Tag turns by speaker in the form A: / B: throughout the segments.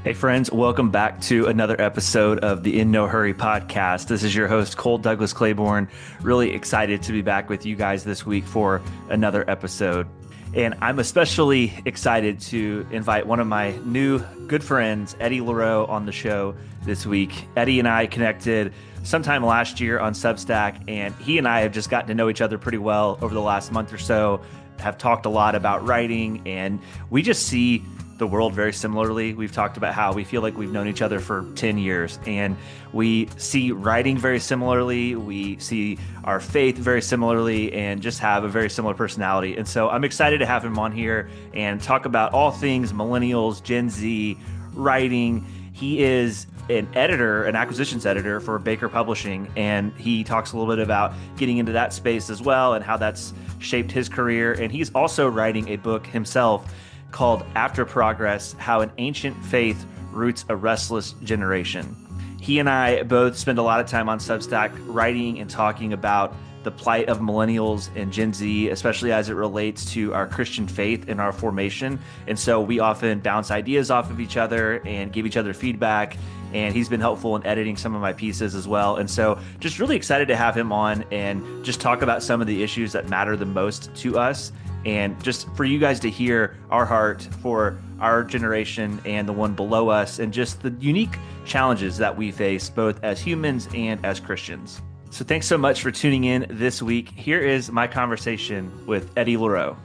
A: Hey, friends, welcome back to another episode of the In No Hurry podcast. This is your host, Cole Douglas Claiborne. Really excited to be back with you guys this week for another episode. And I'm especially excited to invite one of my new good friends, Eddie LaRow, on the show this week. Eddie and I connected sometime last year on Substack, and he and I have just gotten to know each other pretty well over the last month or so, have talked a lot about writing, and we just see the world very similarly. We've talked about how we feel like we've known each other for 10 years, and we see writing very similarly. We see our faith very similarly and just have a very similar personality. And so I'm excited to have him on here and talk about all things millennials, Gen Z, writing. He is an editor, an acquisitions editor for Baker Publishing, and he talks a little bit about getting into that space as well and how that's shaped his career. And he's also writing a book himself called After Progress: How an Ancient Faith Roots a Restless Generation. He and I both spend a lot of time on Substack writing and talking about the plight of millennials and Gen Z, especially as it relates to our Christian faith and our formation. And so we often bounce ideas off of each other and give each other feedback. And he's been helpful in editing some of my pieces as well. And so just really excited to have him on and just talk about some of the issues that matter the most to us, and just for you guys to hear our heart for our generation and the one below us, and just the unique challenges that we face both as humans and as Christians. So thanks so much for tuning in this week. Here is my conversation with Eddie LaRow.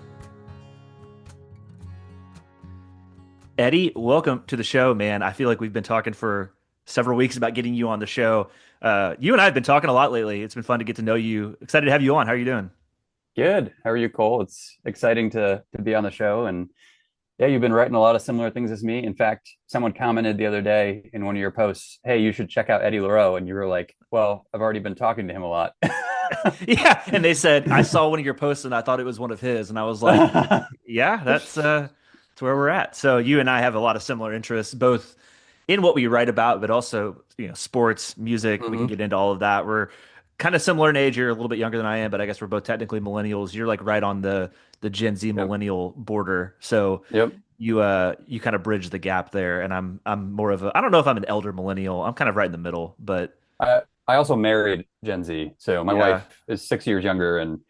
A: Eddie, welcome to the show, man. I feel like we've been talking for several weeks about getting you on the show. You and I have been talking a lot lately. It's been fun to get to know you. Excited to have you on. How are you doing?
B: Good. How are you, Cole? It's exciting to be on the show. And yeah, you've been writing a lot of similar things as me. In fact, someone commented the other day in one of your posts, "Hey, you should check out Eddie LaRow." And you were like, "Well, I've already been talking to him a lot."
A: Yeah, and they said I saw one of your posts and I thought it was one of his, and I was like, yeah, that's where we're at. So you and I have a lot of similar interests, both in what we write about, but also sports, music. We can
B: hmm
A: get into all of that. We're kind of similar in age. You're a little bit younger than I am, but I guess we're both technically millennials. You're like right on the Gen Z
B: Yep.
A: millennial border. So
B: Yep.
A: you kind of bridge the gap there, and I'm more of a, I don't know if I'm an elder millennial. I'm kind of right in the middle, but
B: I also married Gen Z. So my
A: yeah,
B: wife is 6 years younger. And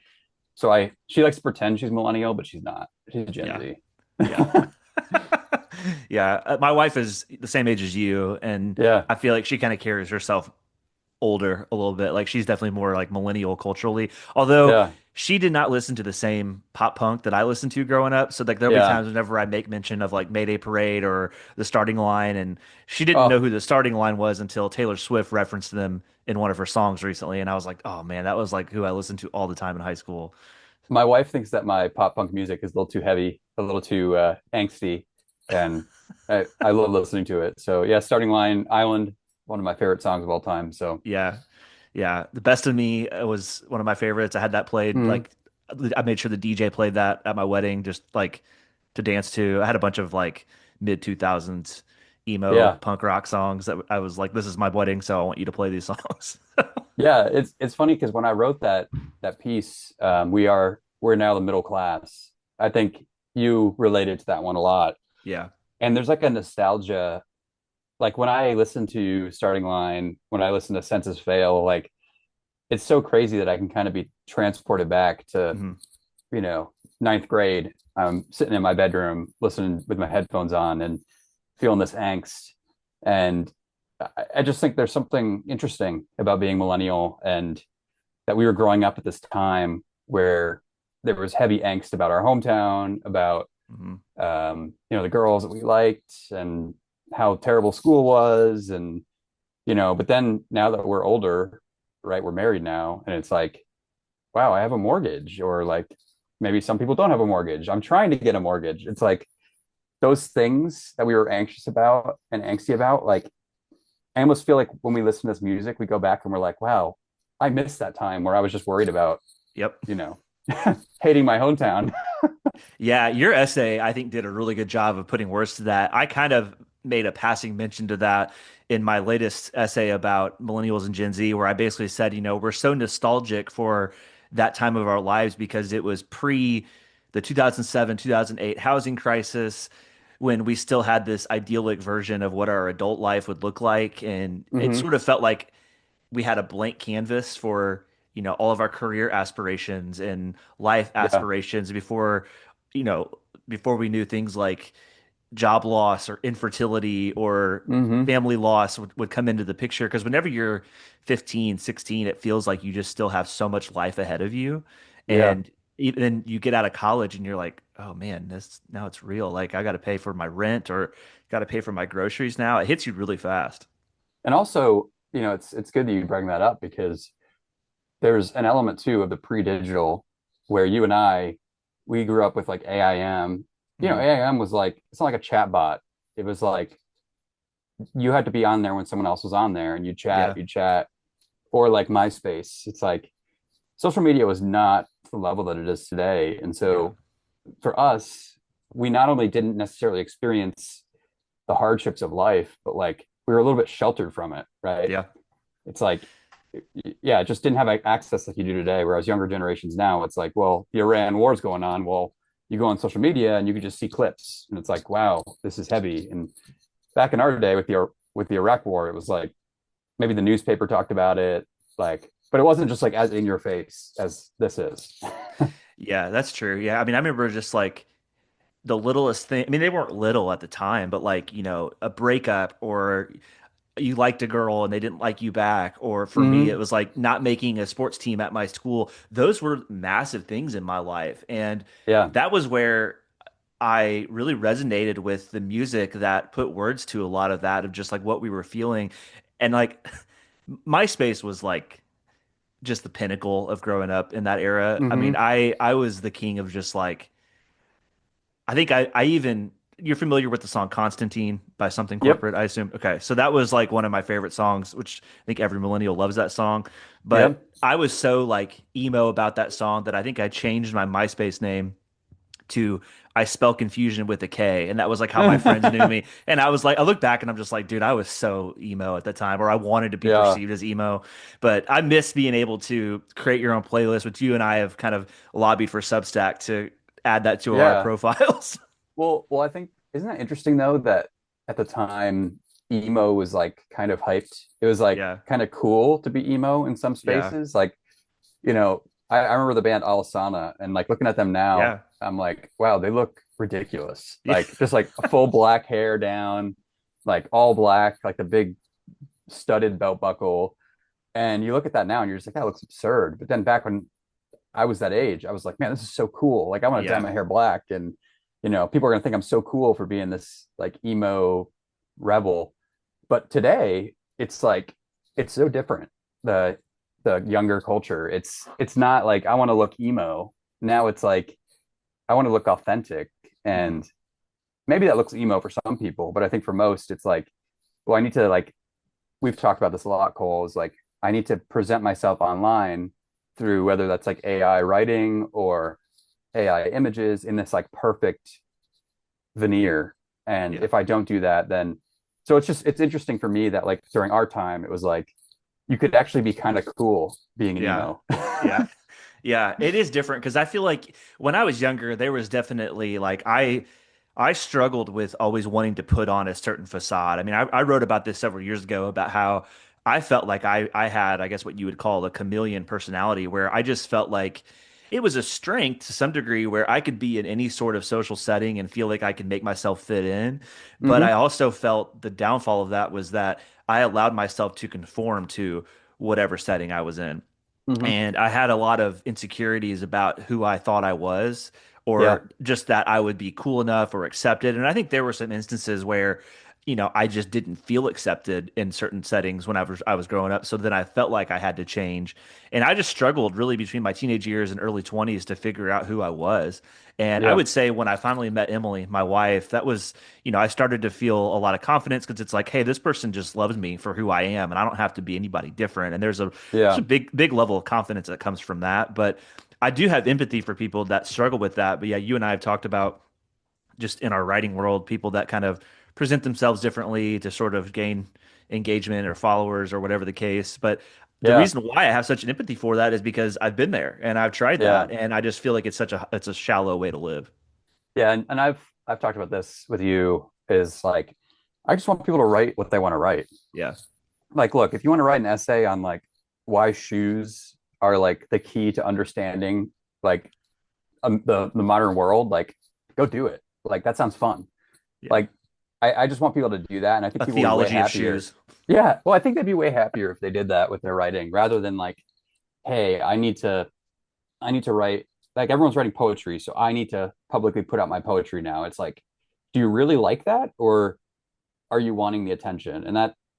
B: so she likes to pretend she's millennial, but she's not. She's Gen
A: yeah,
B: Z.
A: yeah. Yeah, my wife is the same age as you, and
B: Yeah.
A: I feel like she kind of carries herself older a little bit. Like she's definitely more like millennial culturally. Although
B: Yeah.
A: she did not listen to the same pop punk that I listened to growing up. So like there'll be
B: Yeah.
A: times whenever I make mention of like Mayday Parade or the Starting Line, and she didn't know
B: Oh,
A: who the Starting Line was until Taylor Swift referenced them in one of her songs recently, and I was like, oh man, that was like who I listened to all the time in high school.
B: my wife thinks that my pop punk music is a little too heavy, a little too angsty, and I love listening to it. So yeah, Starting Line, Island, one of my favorite songs of all time. So
A: Yeah. Yeah. The Best of Me was one of my favorites. I had that played
B: mm,
A: like I made sure the DJ played that at my wedding just like to dance to. I had a bunch of like mid 2000s emo
B: yeah,
A: punk rock songs that I was like, this is my wedding, so I want you to play these songs.
B: yeah, it's funny because when I wrote that piece, we're now the middle class. I think you related to that one a lot,
A: Yeah.
B: and there's like a nostalgia. Like when I listen to Starting Line, when I listen to Senses Fail, like it's so crazy that I can kind of be transported back to
A: Hmm.
B: ninth grade. I'm sitting in my bedroom listening with my headphones on and feeling this angst. And I just think there's something interesting about being millennial, and that we were growing up at this time where there was heavy angst about our hometown, about
A: Hmm.
B: the girls that we liked and how terrible school was. And but then now that we're older, right, we're married now, and it's like, wow, I have a mortgage. Or like maybe some people don't have a mortgage. I'm trying to get a mortgage. It's like those things that we were anxious about and angsty about, like I almost feel like when we listen to this music, we go back and we're like, wow, I missed that time where I was just worried about,
A: Yep.
B: you know, hating my hometown.
A: Yeah, your essay, I think, did a really good job of putting words to that. I kind of made a passing mention to that in my latest essay about millennials and Gen Z, where I basically said, we're so nostalgic for that time of our lives because it was pre the 2007, 2008 housing crisis. when we still had this idyllic version of what our adult life would look like. And it
B: Hmm.
A: sort of felt like we had a blank canvas for, all of our career aspirations and life
B: Yeah.
A: aspirations you know, before we knew things like job loss or infertility or
B: Hmm.
A: family loss would come into the picture. Because whenever you're 15, 16, it feels like you just still have so much life ahead of you.
B: Yeah.
A: And even you get out of college and you're like, oh man, this now it's real. Like I got to pay for my rent or got to pay for my groceries now. It hits you really fast.
B: And also, it's good that you bring that up because there's an element too of the pre-digital where you and we grew up with like AIM.
A: Hmm.
B: AIM was like, it's not like a chat bot. It was like you had to be on there when someone else was on there and
A: Yeah.
B: you chat, or like MySpace. It's like social media was not the level that it is today. And
A: Yeah.
B: so for us, we not only didn't necessarily experience the hardships of life, but like we were a little bit sheltered from it, right?
A: Yeah.
B: It's like, yeah, it just didn't have access like you do today. Whereas younger generations now, it's like, well, the Iran war's going on. Well, you go on social media and you can just see clips, and it's like, wow, this is heavy. And back in our day with the Iraq war, it was like maybe the newspaper talked about it, like, but it wasn't just like as in your face as this is.
A: Yeah, that's true. Yeah. I mean, I remember just like the littlest thing. I mean, they weren't little at the time, but like, a breakup or you liked a girl and they didn't like you back. Or for me, it
B: Hmm.
A: was like not making a sports team at my school. Those were massive things in my life. And
B: Yeah.
A: that was where I really resonated with the music that put words to a lot of that, of just like what we were feeling. And like MySpace was like just the pinnacle of growing up in that era. I mean,
B: Hmm.
A: I was the king of just like I think I even you're familiar with the song Constantine by Something
B: Yep.
A: Corporate, I assume. Okay. So that was like one of my favorite songs, which I think every millennial loves that song. But
B: Yep.
A: I was so like emo about that song that I think I changed my MySpace name to I spell confusion with a K. And that was like how my friends knew me. And I was like, I look back and I'm just like, dude, I was so emo at the time, or I wanted to be
B: Yeah.
A: perceived as emo. But I miss being able to create your own playlist, which you and I have kind of lobbied for Substack to add that to our
B: Yeah.
A: profiles.
B: Well, I think isn't that interesting though that at the time emo was like kind of hyped. It was like
A: Yeah.
B: kind of cool to be emo in some
A: Yeah.
B: spaces. Like, I remember the band Alisana and like looking at them now,
A: Yeah.
B: I'm like, wow, they look ridiculous.
A: Yeah.
B: Like just like full black hair down, like all black, like the big studded belt buckle. And you look at that now and you're just like, that looks absurd. But then back when I was that age, I was like, man, this is so cool. Like I want to dye
A: Yeah.
B: my hair black, and people are gonna think I'm so cool for being this like emo rebel. But today, it's like it's so different. The the younger culture. It's not like I want to look emo. Now it's like I want to look authentic.
A: Mhm.
B: And maybe that looks emo for some people, but I think for most, it's like, well, I need to like we've talked about this a lot, Cole, is like I need to present myself online through whether that's like AI writing or AI images in this like perfect veneer. And
A: Yeah.
B: if I don't do that, then so it's interesting for me that like during our time, it was like you could actually be kind of cool being an
A: Yeah.
B: emo.
A: Yeah. Yeah, it is different because I feel like when I was younger, there was definitely like I struggled with always wanting to put on a certain facade. I mean, I wrote about this several years ago about how I felt like I had, I guess what you would call a chameleon personality, where I just felt like it was a strength to some degree where I could be in any sort of social setting and feel like I could make myself fit in. But I
B: Hmm.
A: also felt the downfall of that was that I allowed myself to conform to whatever setting I was in.
B: Hmm.
A: And I had a lot of insecurities about who I thought I was,
B: Yeah.
A: or just that I would be cool enough or accepted. And I think there were some instances where, I just didn't feel accepted in certain settings when I was growing up. So then I felt like I had to change. And I just struggled really between my teenage years and early 20s to figure out who I was. And I
B: Yeah.
A: would say when I finally met Emily, my wife, that was, I started to feel a lot of confidence because it's like, hey, this person just loves me for who I am, and I don't have to be anybody different. And there's a
B: Yeah.
A: big level of confidence that comes from that. But I do have empathy for people that struggle with that. But yeah, you and I have talked about just in our writing world, people that kind of present themselves differently to sort of gain engagement or followers or whatever the case. But the
B: Yeah.
A: reason why I have such an empathy for that is because I've been there and I've tried
B: Yeah.
A: that, and I just feel like it's a shallow way to live.
B: Yeah. And I've I've talked about this with you is like, I just want people to write what they want to write.
A: Yeah.
B: Like, look, if you want to write an essay on like why shoes are like the key to understanding like the modern world, like go do it. Like that sounds fun.
A: Yeah.
B: Like I just want people to do that, and I think
A: A
B: people would be way
A: theology of
B: happier.
A: shoes.
B: Yeah, well, I think they'd be way happier if they did that with their writing rather than like, hey, I need to write like everyone's writing poetry, so I need to publicly put out my poetry now. It's like, do you really like that, or are you wanting the attention? And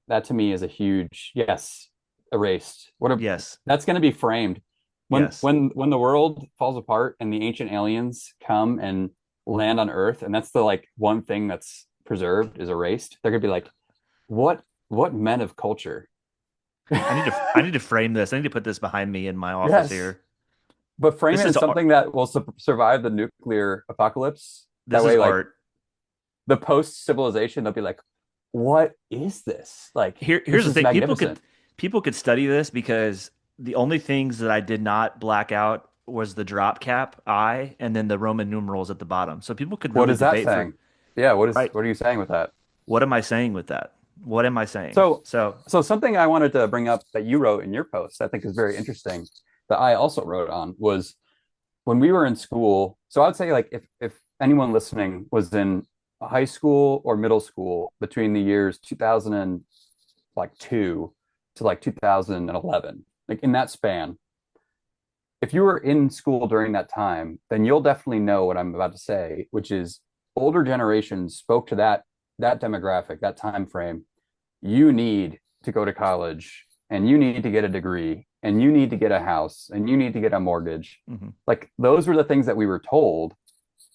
B: that to me is a huge yes, erased. What a
A: Yes.
B: That's going to be framed
A: Yes.
B: when the world falls apart and the ancient aliens come and land on Earth, and that's the like one thing that's preserved is erased. They're gonna be like, what men of culture?
A: I need to frame this. I need to put this behind me in my office
B: Yes,
A: here.
B: but frame
A: This
B: it
A: is
B: as
A: art.
B: something that will survive the nuclear apocalypse. That
A: This is
B: way, like
A: art.
B: the post civilization, they'll be like, what is this? Like,
A: Here's
B: this
A: the
B: is
A: thing.
B: magnificent.
A: People could study this because the only things that I did not black out was the drop cap I and then the Roman numerals at the bottom. So people could
B: What
A: really
B: is that
A: debate for
B: saying? Yeah,
A: right.
B: what are you saying with that?
A: What am I saying with that? What am I saying?
B: So,
A: So
B: so something I wanted to bring up that you wrote in your post, I think is very interesting, that I also wrote on was when we were in school. So I'd say like if anyone listening was in high school or middle school between the years 2002 to like 2011, like in that span, if you were in school during that time, then you'll definitely know what I'm about to say, which is older generations spoke to that demographic, that time frame. You need to go to college and you need to get a degree and you need to get a house and you need to get a mortgage.
A: mhm.
B: Like those were the things that we were told.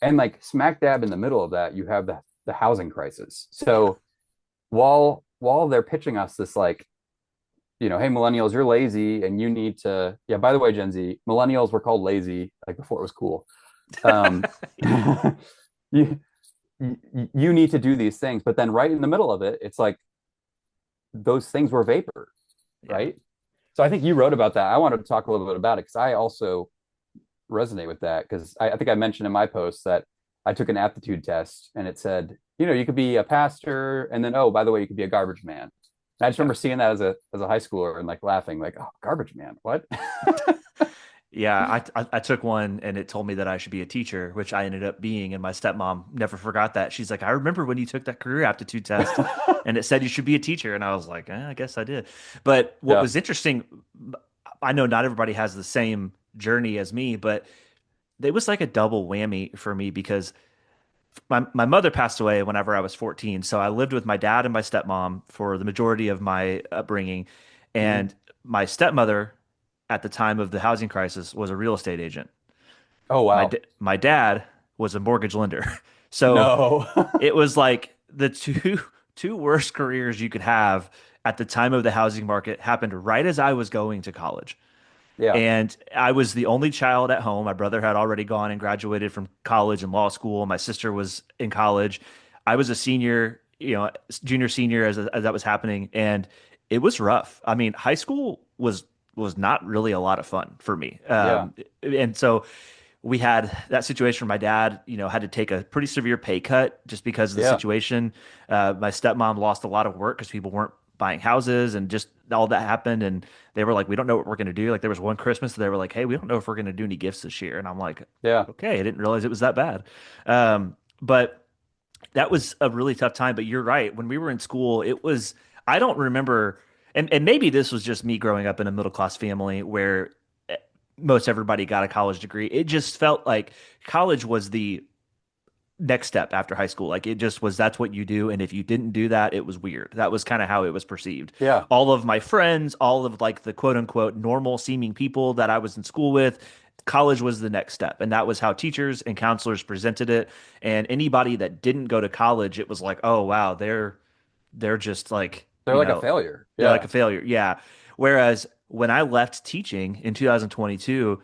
B: And like smack dab in the middle of that, you have the housing crisis.
A: Yeah.
B: So while they're pitching us this like, hey, millennials, you're lazy and you need to, yeah, by the way, Gen Z, millennials were called lazy like before it was cool. Um, you, you need to do these things. But then right in the middle of it, it's like those things were vapor,
A: Yeah.
B: right? So I think you wrote about that. I wanted to talk a little bit about it because I also resonate with that because I think I mentioned in my post that I took an aptitude test and it said, you could be a pastor and then, oh, by the way, you could be a garbage man. And I just
A: Yeah.
B: remember seeing that as a high schooler and like laughing, like, oh, garbage man, what?
A: Yeah, I took one and it told me that I should be a teacher, which I ended up being. And my stepmom never forgot that. She's like, I remember when you took that career aptitude test and it said you should be a teacher. And I was like, I guess I did. But what
B: Yeah.
A: was interesting, I know not everybody has the same journey as me, but it was like a double whammy for me because my mother passed away whenever I was 14. So I lived with my dad and my stepmom for the majority of my upbringing.
B: Mhm.
A: And my stepmother at the time of the housing crisis was a real estate agent.
B: Oh, wow.
A: My dad was a mortgage lender. So
B: No.
A: it was like the two worst careers you could have at the time of the housing market happened right as I was going to college.
B: Yeah.
A: And I was the only child at home. My brother had already gone and graduated from college and law school. My sister was in college. I was a senior, junior, senior as that was happening, and it was rough. I mean, high school was not really a lot of fun for me.
B: Yeah.
A: And so we had that situation where my dad, had to take a pretty severe pay cut just because of the
B: Yeah.
A: situation. My stepmom lost a lot of work because people weren't buying houses and just all that happened. And they were like, we don't know what we're going to do. Like there was one Christmas they were like, hey, we don't know if we're going to do any gifts this year. And I'm like,
B: Yeah.
A: okay, I didn't realize it was that bad. But that was a really tough time. But you're right. When we were in school, I don't remember, and maybe this was just me growing up in a middle class family where most everybody got a college degree. It just felt like college was the next step after high school. Like it just was, that's what you do. And if you didn't do that, it was weird. That was kind of how it was perceived.
B: Yeah.
A: All of my friends, all of like the quote unquote normal seeming people that I was in school with, college was the next step. And that was how teachers and counselors presented it. And anybody that didn't go to college, it was like, oh wow, they're just like,
B: They're like a failure.
A: they're like a
B: Yeah.
A: failure. Yeah. Whereas when I left teaching in 2022,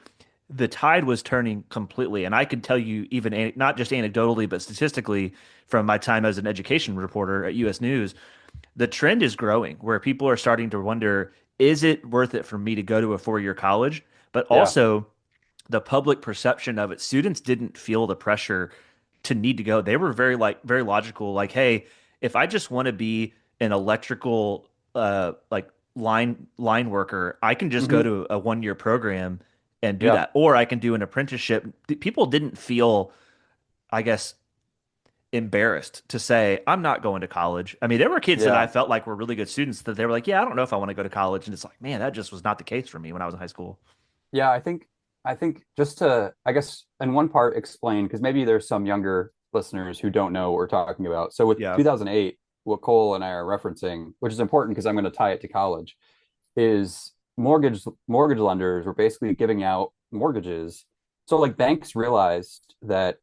A: the tide was turning completely. And I could tell you, even not just anecdotally, but statistically, from my time as an education reporter at US News, the trend is growing where people are starting to wonder, is it worth it for me to go to a 4-year college? But
B: Yeah.
A: also, the public perception of it, students didn't feel the pressure to need to go. They were very logical. Like, hey, if I just want to be an electrical like line worker, I can just go
B: Hmm.
A: to a 1 year program and do
B: Yeah.
A: that, or I can do an apprenticeship. People didn't feel, I guess, embarrassed to say I'm not going to college. I mean, there were kids that I
B: Yeah.
A: felt like were really good students that they were like, yeah, I don't know if I want to go to college, and it's like, man, that just was not the case for me when I was in high school.
B: Yeah, I think just to, I guess, in one part explain, because maybe there's some younger listeners who don't know what we're talking about. So with
A: Yeah.
B: 2008, what Cole and I are referencing, which is important because I'm going to tie it to college, is mortgage lenders were basically giving out mortgages. So like banks realized that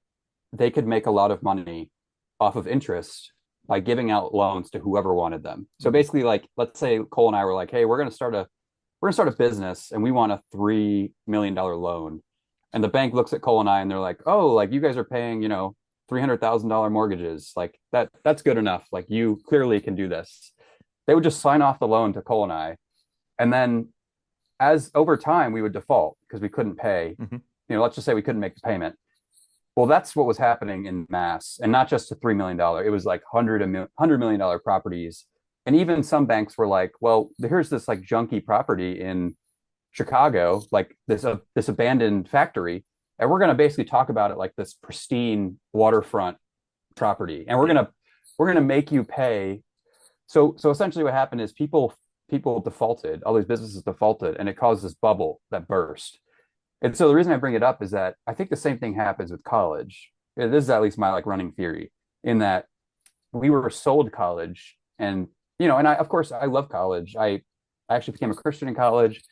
B: they could make a lot of money off of interest by giving out loans to whoever wanted them. So
A: Mhm.
B: basically, like let's say Cole and I were like, hey, we're gonna start a business and we want a $3 million loan. And the bank looks at Cole and I and they're like, oh, like you guys are paying, $300,000 mortgages. Like that's good enough. Like you clearly can do this. They would just sign off the loan to Cole and I. And then as over time we would default because we couldn't pay.
A: Mhm.
B: Let's just say we couldn't make the payment. Well, that's what was happening in mass, and not just to $3 million. It was like $100 million properties, and even some banks were like, "Well, here's this like junky property in Chicago, like this abandoned factory, and we're going to basically talk about it like this pristine waterfront property, and we're
A: Yeah.
B: gonna we're gonna make you pay." So essentially, what happened is people defaulted, all these businesses defaulted, and it caused this bubble that burst. And so the reason I bring it up is that I think the same thing happens with college. This is at least my like running theory, in that we were sold college, and and I, of course, I love college. I actually became a Christian in college.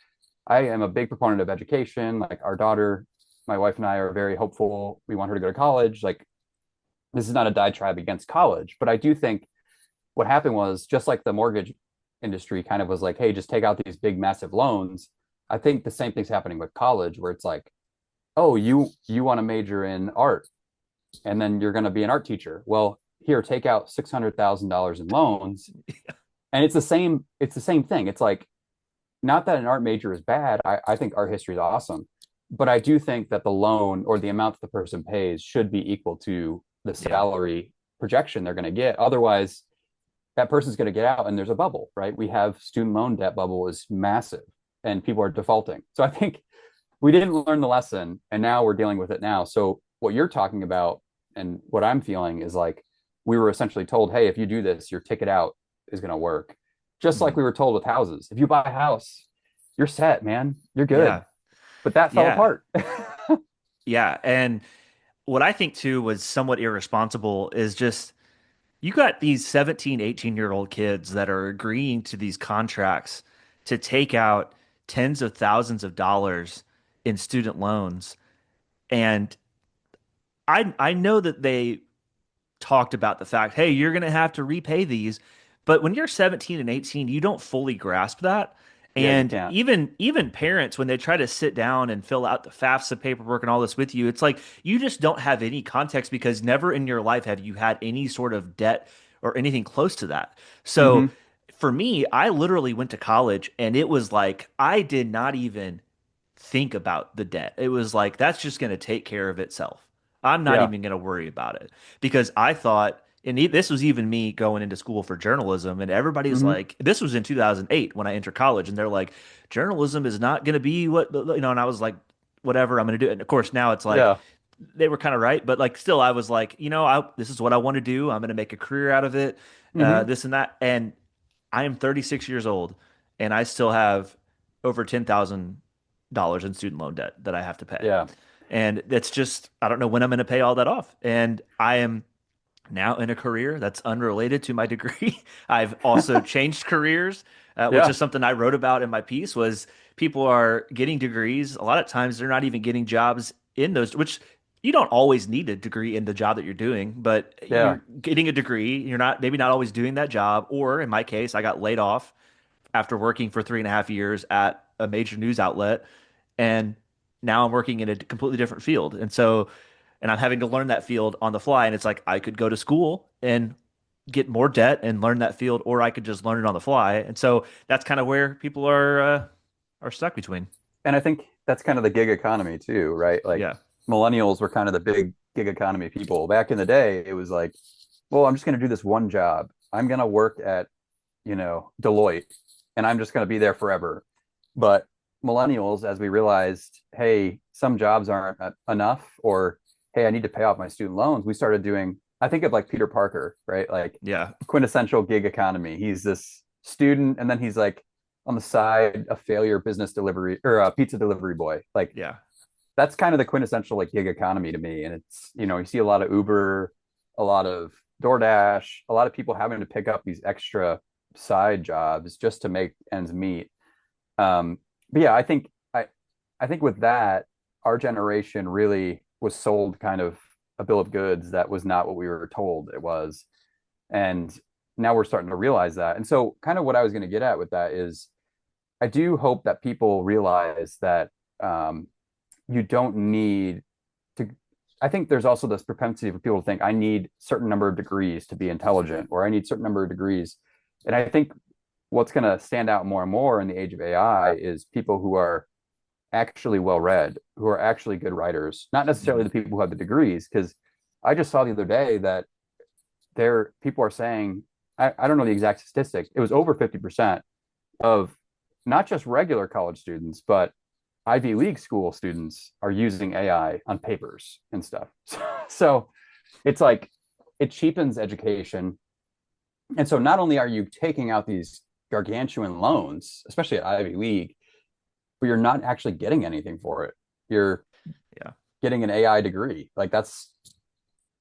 B: I am a big proponent of education. Like our daughter, my wife and I are very hopeful. We want her to go to college. Like this is not a diatribe against college, but I do think what happened was just like the mortgage industry kind of was like, hey, just take out these big massive loans. I think the same thing's happening with college, where it's like, oh, you want to major in art, and then you're going to be an art teacher. Well, here, take out $600,000 in loans, and it's the same thing. It's like, not that an art major is bad. I think art history is awesome, but I do think that the loan or the amount that the person pays should be equal to the
A: Yeah.
B: salary projection they're going to get. Otherwise, that person's going to get out, and there's a bubble, right? We have student loan debt bubble is massive, and people are defaulting. So I think we didn't learn the lesson, and now we're dealing with it now. So what you're talking about and what I'm feeling is like we were essentially told, hey, if you do this, your ticket out is going to work. Just like
A: Mhm.
B: we were told with houses. If you buy a house, you're set, man. You're good.
A: Yeah.
B: But that fell
A: Yeah.
B: apart.
A: Yeah. And what I think too was somewhat irresponsible is just you got these 17, 18-year-old kids that are agreeing to these contracts to take out tens of thousands of dollars in student loans. And I know that they talked about the fact, hey, you're going to have to repay these. But when you're 17 and 18, you don't fully grasp that.
B: Yeah, you
A: And
B: can't.
A: even parents, when they try to sit down and fill out the FAFSA paperwork and all this with you, it's like you just don't have any context because never in your life have you had any sort of debt or anything close to that. So
B: Mm-hmm.
A: for me, I literally went to college and it was like I did not even think about the debt. It was like, that's just going to take care of itself. I'm not
B: Yeah.
A: even going to worry about it because I thought, and this was even me going into school for journalism, and everybody's
B: Mm-hmm.
A: like, this was in 2008 when I entered college, and they're like, journalism is not going to be and I was like, whatever, I'm going to do it. And of course, now it's like,
B: Yeah.
A: they were kind of right, but like, still, I was like, this is what I want to do. I'm going to make a career out of it,
B: Mm-hmm.
A: this and that. And I am 36 years old, and I still have over $10,000 in student loan debt that I have to pay.
B: Yeah.
A: And it's just, I don't know when I'm going to pay all that off. And I am now in a career that's unrelated to my degree. I've also changed careers, which
B: Yeah.
A: is something I wrote about in my piece was people are getting degrees. A lot of times they're not even getting jobs in those, which you don't always need a degree in the job that you're doing, but
B: Yeah.
A: you're getting a degree. You're not, maybe not always doing that job. Or in my case, I got laid off after working for 3.5 years at a major news outlet. And now I'm working in a completely different field. And I'm having to learn that field on the fly. And it's like I could go to school and get more debt and learn that field, or I could just learn it on the fly. And so that's kind of where people are stuck between.
B: And I think that's kind of the gig economy too, right? Like
A: Yeah.
B: millennials were kind of the big gig economy people. Back in the day, it was like, well, I'm just going to do this one job. I'm going to work at, Deloitte, and I'm just going to be there forever. But millennials, as we realized, hey, some jobs aren't enough, or hey, I need to pay off my student loans, we started doing, I think of like Peter Parker, right? Like
A: Yeah.
B: quintessential gig economy. He's this student, and then he's like on the side, a failure business delivery or a pizza delivery boy. Like
A: Yeah.
B: that's kind of the quintessential like gig economy to me. And it's, you see a lot of Uber, a lot of DoorDash, a lot of people having to pick up these extra side jobs just to make ends meet. But yeah, I think with that, our generation really was sold kind of a bill of goods that was not what we were told it was. And now we're starting to realize that. And so kind of what I was going to get at with that is I do hope that people realize that you don't need to. I think there's also this propensity for people to think I need certain number of degrees to be intelligent, or I need certain number of degrees. And I think what's going to stand out more and more in the age of AI is people who are actually well read, who are actually good writers, not necessarily
A: Mhm.
B: the people who have the degrees. Because I just saw the other day that people are saying, I don't know the exact statistic, it was over 50% of not just regular college students, but Ivy League school students are using AI on papers and stuff. So it's like it cheapens education. And so not only are you taking out these gargantuan loans, especially at Ivy League, but you're not actually getting anything for it. You're
A: Yeah.
B: getting an AI degree. Like that's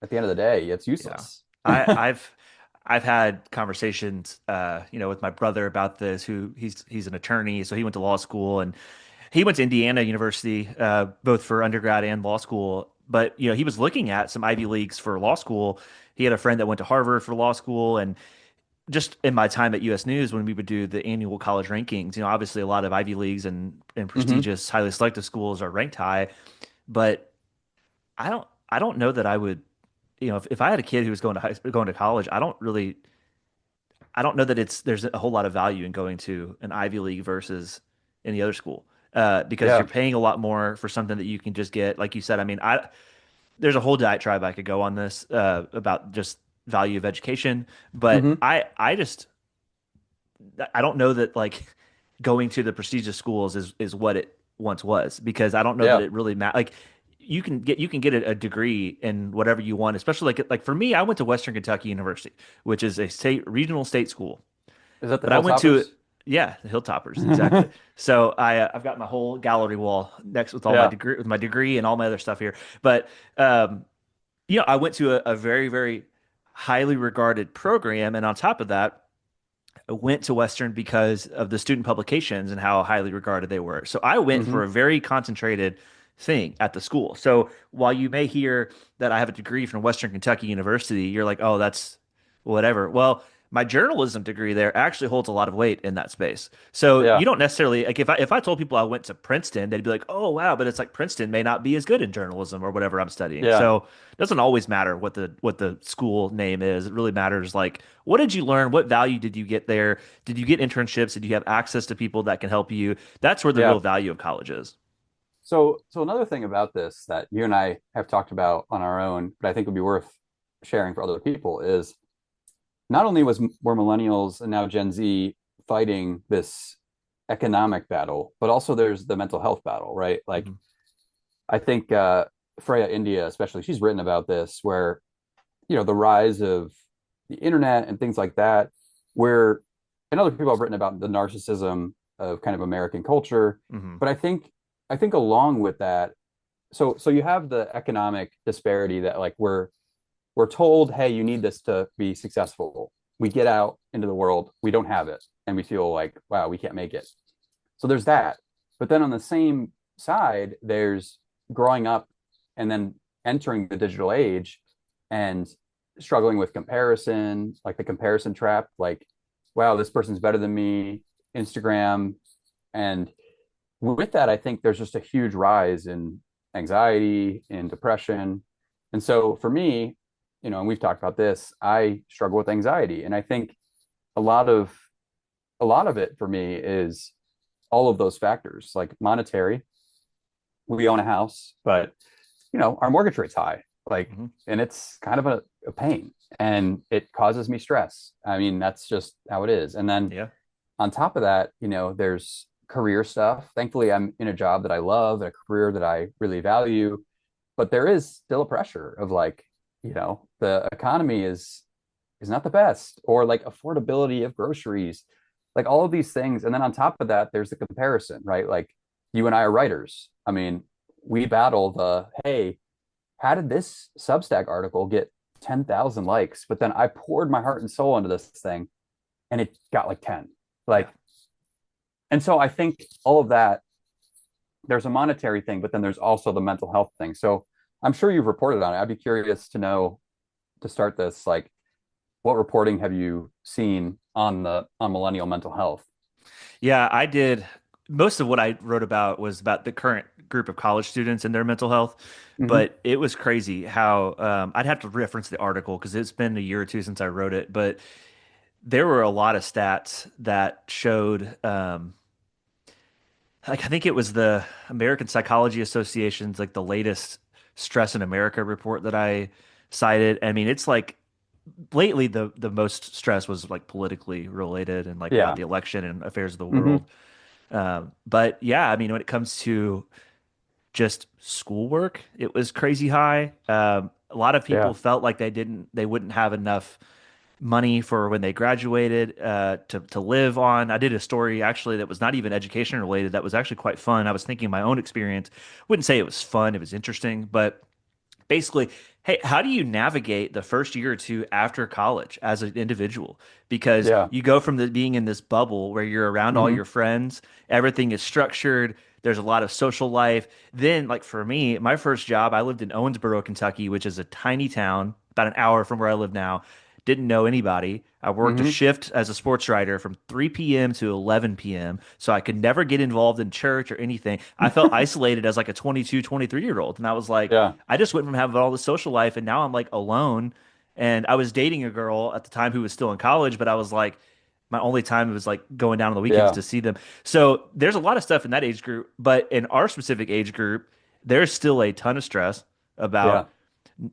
B: at the end of the day, it's
A: Yeah.
B: useless.
A: I, I've I've had conversations with my brother about this, who he's an attorney, so he went to law school and he went to Indiana University, both for undergrad and law school. But he was looking at some Ivy Leagues for law school. He had a friend that went to Harvard for law school, and just in my time at US News, when we would do the annual college rankings, obviously a lot of Ivy Leagues and
B: Mm-hmm.
A: prestigious, highly selective schools are ranked high. But I don't know that I would, if I had a kid who was going to college, I don't know that there's a whole lot of value in going to an Ivy League versus any other school, because you're
B: Yeah.
A: paying a lot more for something that you can just get, like you said. I mean, there's a whole diatribe I could go on this, about just value of education, but
B: Mm-hmm.
A: I don't know that, like, going to the prestigious schools is what it once was, because I don't know that
B: Yeah.
A: it really matters. Like, you can get a degree in whatever you want, especially like for me, I went to Western Kentucky University, which is a regional state school.
B: Is that the
A: But I went to,
B: Hilltoppers?
A: yeah, the Hilltoppers, exactly. So I've got my whole gallery wall next with all
B: Yeah.
A: my degree and all my other stuff here. But I went to a very, very highly regarded program, and on top of that, I went to Western because of the student publications and how highly regarded they were. So I went
B: Mm-hmm.
A: for a very concentrated thing at the school. So while you may hear that I have a degree from Western Kentucky University, you're like, oh, that's whatever. Well, my journalism degree there actually holds a lot of weight in that space. So you
B: Yeah.
A: don't necessarily, like, if I told people I went to Princeton, they'd be like, oh wow, but it's like Princeton may not be as good in journalism or whatever I'm studying.
B: Yeah.
A: So it doesn't always matter what the school name is. It really matters, like, what did you learn? What value did you get there? Did you get internships? Did you have access to people that can help you? That's where the real
B: Yeah.
A: value of college is.
B: So another thing about this that you and I have talked about on our own, but I think would be worth sharing for other people is not only were millennials and now Gen Z fighting this economic battle, but also there's the mental health battle, right? Like
A: Mhm.
B: I think Freya India, especially, she's written about this where, the rise of the internet and things like that, where and other people have written about the narcissism of kind of American culture.
A: Mhm.
B: But I think along with that, so you have the economic disparity that like we're told, hey, you need this to be successful. We get out into the world, we don't have it, and we feel like, wow, we can't make it. So there's that. But then on the same side, there's growing up and then entering the digital age and struggling with comparison, like the comparison trap, like, wow, this person's better than me, Instagram. And with that, I think there's just a huge rise in anxiety, in depression. And so for me, and we've talked about this, I struggle with anxiety. And I think a lot of a lot of it for me is all of those factors, like monetary. We own a house, but our mortgage rate's high. like,
A: Mhm.
B: and it's kind of a pain and it causes me stress. I mean, that's just how it is. And then
A: Yeah.
B: on top of that, there's career stuff. Thankfully, I'm in a job that I love, a career that I really value, but there is still a pressure of like, the economy is not the best, or like affordability of groceries, like all of these things. And then on top of that, there's the comparison, right? Like you and I are writers. I mean, we battle the, hey, how did this Substack article get 10,000 likes? But then I poured my heart and soul into this thing and it got like 10.
A: Yeah.
B: Like, and so I think all of that, there's a monetary thing, but then there's also the mental health thing. So I'm sure you've reported on it. I'd be curious to know, to start this, like, what reporting have you seen on millennial mental health?
A: Yeah, I did. Most of what I wrote about was about the current group of college students and their mental health,
B: Mm-hmm.
A: but it was crazy how I'd have to reference the article because it's been a year or two since I wrote it, but there were a lot of stats that showed like I think it was the American Psychology Association's like the latest Stress in America report that I cited. I mean, it's like lately the most stress was like politically related and like about
B: Yeah.
A: the election and affairs of the
B: Mm-hmm.
A: world. But yeah, I mean, when it comes to just schoolwork, it was crazy high. A lot of people
B: Yeah.
A: felt like they wouldn't have enough money for when they graduated to live on. I did a story actually that was not even education related. That was actually quite fun. I was thinking of my own experience. Wouldn't say it was fun. It was interesting, but basically, hey, how do you navigate the first year or two after college as an individual? Because
B: Yeah.
A: you go from being in this bubble where you're around all
B: Mm-hmm.
A: your friends, everything is structured, there's a lot of social life. Then, like for me, my first job, I lived in Owensboro, Kentucky, which is a tiny town about an hour from where I live now. Didn't know anybody. I worked a
B: Mm-hmm.
A: shift as a sports writer from 3 p.m. to 11 p.m. So I could never get involved in church or anything. I felt isolated as like a 22, 23-year old. And I was like,
B: Yeah.
A: I just went from having all the social life and now I'm like alone. And I was dating a girl at the time who was still in college, but I was like, my only time was like going down on the weekends
B: Yeah.
A: to see them. So there's a lot of stuff in that age group, but in our specific age group, there's still a ton of stress
B: Yeah.
A: about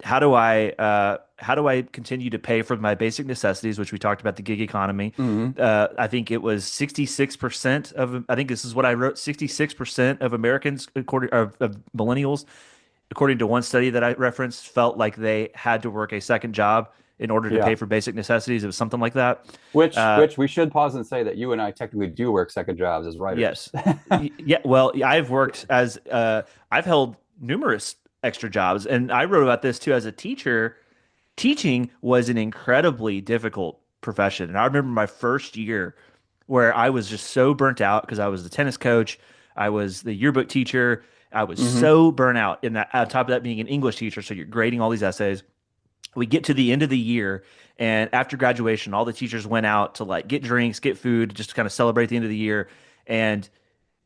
A: how do I continue to pay for my basic necessities, which we talked about the gig economy.
B: Mm-hmm.
A: I think it was 66% of, I think this is what I wrote, 66% of Americans, of millennials, according to one study that I referenced, felt like they had to work a second job in order to pay
B: Yeah.
A: for basic necessities. It was something like that.
B: Which
A: Uh,
B: which we should pause and say that you and I technically do work second jobs as writers.
A: yes. Yeah. Well, I've worked as, I've held numerous extra jobs, and I wrote about this too as a teacher. Teaching was an incredibly difficult profession. And I remember my first year where I was just so burnt out because I was the tennis coach, I was the yearbook teacher. I was
B: Mm-hmm.
A: so burnt out. And that, on top of that, being an English teacher, so you're grading all these essays. We get to the end of the year, and after graduation, all the teachers went out to like get drinks, get food, just to kind of celebrate the end of the year. And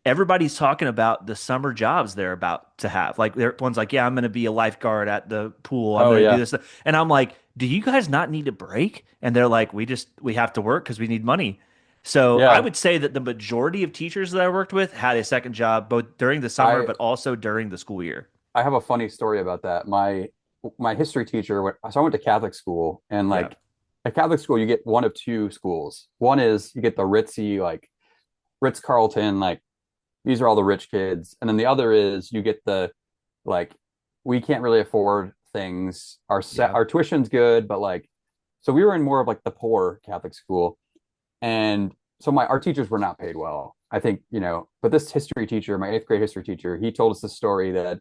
A: everybody's talking about the summer jobs they're about to have. Like, one's like, "Yeah, I'm going to be a lifeguard at the pool. I'm
B: Oh
A: going to do
B: yeah.
A: this," and I'm like, "Do you guys not need a break?" And they're like, we have to work because we need money." So I
B: Yeah.
A: would say that the majority of teachers that I worked with had a second job both during the summer,
B: I
A: but also during the school year.
B: I have a funny story about that. My history teacher, so I went to Catholic school, and
A: Yeah,
B: like at Catholic school, you get one of two schools. One is you get the ritzy, like Ritz Carlton, like these are all the rich kids, and then the other is you get the like we can't really afford things.
A: yeah,
B: Our tuition's good, but like so we were in more of like the poor Catholic school, and so my our teachers were not paid well. I think, but this history teacher, my eighth grade history teacher, he told us the story that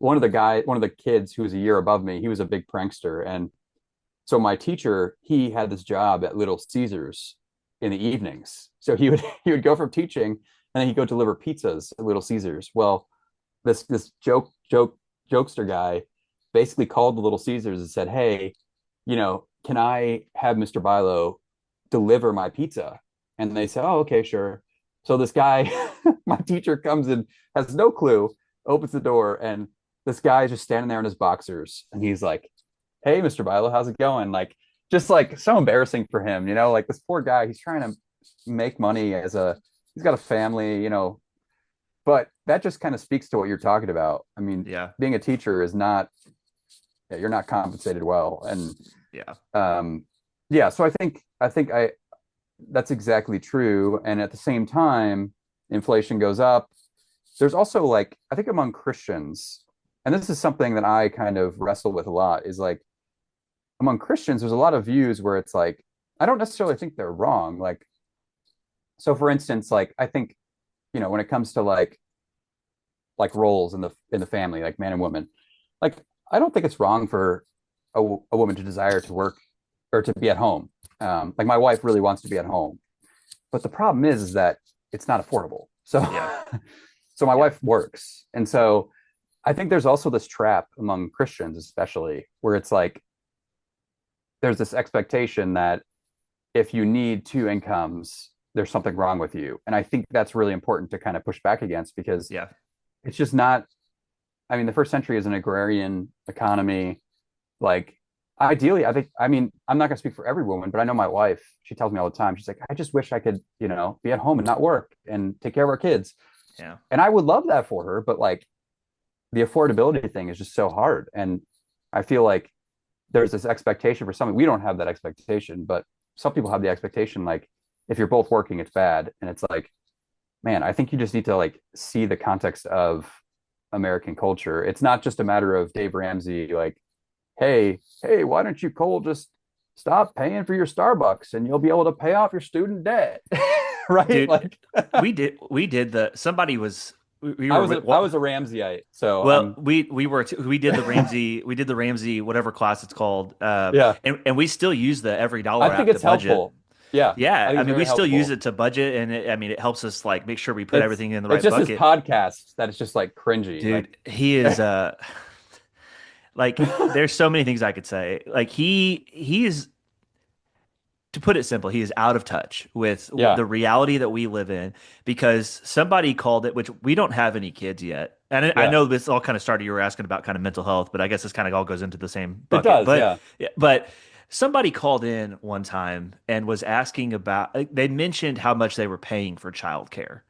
B: one of the kids who was a year above me, he was a big prankster. And so my teacher, he had this job at Little Caesars in the evenings. So he would he would go from teaching and then he'd go deliver pizzas at Little Caesars. Well, this jokester guy basically called the Little Caesars and said, "Hey, can I have Mr. Bilo deliver my pizza?" And they said, "Oh, okay, sure." So this guy, my teacher comes in, has no clue, opens the door, and this guy is just standing there in his boxers, and he's like, "Hey, Mr. Bilo, how's it going?" Like, just like so embarrassing for him, like this poor guy, he's trying to make money he's got a family, but that just kind of speaks to what you're talking about. I mean,
A: yeah.
B: being a teacher is not yeah, you're not compensated well. And
A: Yeah.
B: um, yeah, so I think that's exactly true. And at the same time, inflation goes up. There's also like, I think among Christians, and this is something that I kind of wrestle with a lot, is like among Christians, there's a lot of views where it's like, I don't necessarily think they're wrong. Like, so for instance, like I think, when it comes to like roles in the family, like man and woman, like I don't think it's wrong for a woman to desire to work or to be at home. Like my wife really wants to be at home, but the problem is that it's not affordable. So,
A: Yeah.
B: so my
A: Yeah.
B: wife works, and so I think there's also this trap among Christians, especially, where it's like there's this expectation that if you need two incomes, there's something wrong with you. And I think that's really important to kind of push back against because
A: Yeah.
B: it's just not, I mean, the first century is an agrarian economy. Like, ideally, I think, I mean, I'm not going to speak for every woman, but I know my wife, she tells me all the time, she's like, I just wish I could, be at home and not work and take care of our kids.
A: Yeah.
B: And I would love that for her, but like the affordability thing is just so hard. And I feel like there's this expectation for something. We don't have that expectation, but some people have the expectation like if you're both working, it's bad. And it's like, man, I think you just need to like see the context of American culture. It's not just a matter of Dave Ramsey, like, hey, why don't you, Cole, just stop paying for your Starbucks and you'll be able to pay off your student debt. Right?
A: Dude,
B: Like
A: we did the somebody was we
B: I
A: were
B: was
A: with
B: a I was a Ramseyite, so
A: well,
B: I'm
A: we were we did the Ramsey whatever class it's called,
B: yeah.
A: and we still use the every
B: I
A: dollar
B: think
A: app to
B: it's
A: budget.
B: helpful. Yeah, I
A: Yeah,
B: think
A: I
B: it's
A: mean we
B: very
A: still use
B: helpful.
A: it to budget, and I mean it helps us like make sure we put
B: It's
A: everything in the
B: it's
A: right
B: just his
A: bucket.
B: podcast that it's just like cringy. Like
A: Dude, he is like there's so many things I could say. Like he is, to put it simple, he is out of touch with
B: yeah,
A: the reality that we live in because somebody called it, which we don't have any kids yet. And I
B: yeah,
A: know this all kind of started, you were asking about kind of mental health, but I guess this kind of all goes into the same
B: it
A: bucket.
B: does.
A: But
B: Yeah.
A: yeah, but somebody called in one time and was asking about, they mentioned how much they were paying for childcare.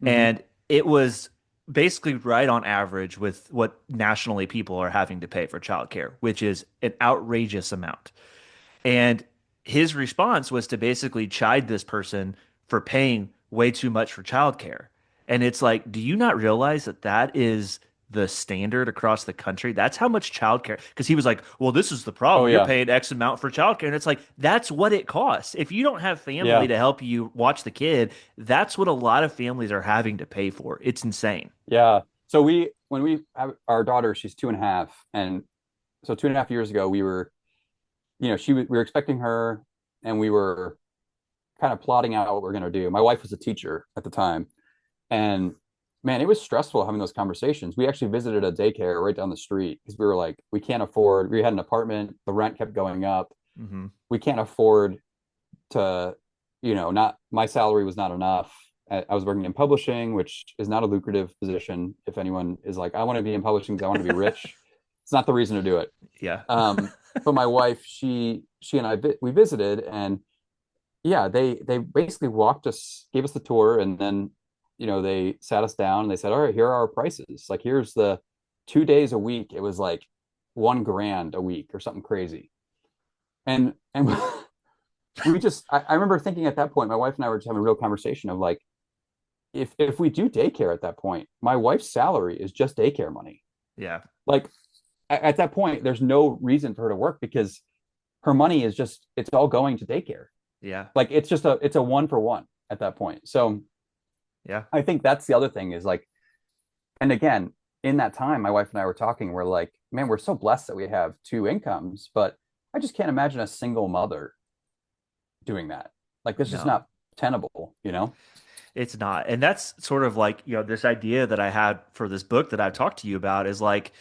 B: Hmm.
A: And it was basically right on average with what nationally people are having to pay for childcare, which is an outrageous amount. And his response was to basically chide this person for paying way too much for childcare. And it's like, do you not realize that that is the standard across the country? That's how much childcare. Because he was like, well, this is the
B: Oh
A: problem. You're
B: yeah,
A: paying X amount for childcare. And it's like, that's what it costs. If you don't have family
B: yeah,
A: to help you watch the kid, that's what a lot of families are having to pay for. It's insane.
B: yeah. So when we have our daughter, she's 2.5, and so 2.5 years ago, we were expecting her, and we were kind of plotting out what we're gonna do. My wife was a teacher at the time, and man, it was stressful having those conversations. We actually visited a daycare right down the street because we were like, we can't afford. We had an apartment, the rent kept going up.
A: Hmm.
B: We can't afford to, not my salary was not enough. I was working in publishing, which is not a lucrative position. If anyone is like, I want to be in publishing because I want to be rich, it's not the reason to do it.
A: Yeah.
B: Um, but my wife, she and I we visited, and yeah, they basically walked us, gave us the tour, and then they sat us down and they said, all right, here are our prices. Like here's the 2 days a week. It was like 1 grand a week or something crazy. And I remember thinking at that point, my wife and I were just having a real conversation of like, if we do daycare at that point, my wife's salary is just daycare money.
A: Yeah.
B: Like at that point, there's no reason for her to work because her money is just, it's all going to daycare.
A: Yeah.
B: Like it's a one for one at that point. So
A: Yeah.
B: I think that's the other thing is like, and again, in that time, my wife and I were talking, we're like, man, we're so blessed that we have two incomes, but I just can't imagine a single mother doing that. Like this is
A: No.
B: not tenable.
A: It's not. And that's sort of like, this idea that I had for this book that I've talked to you about is like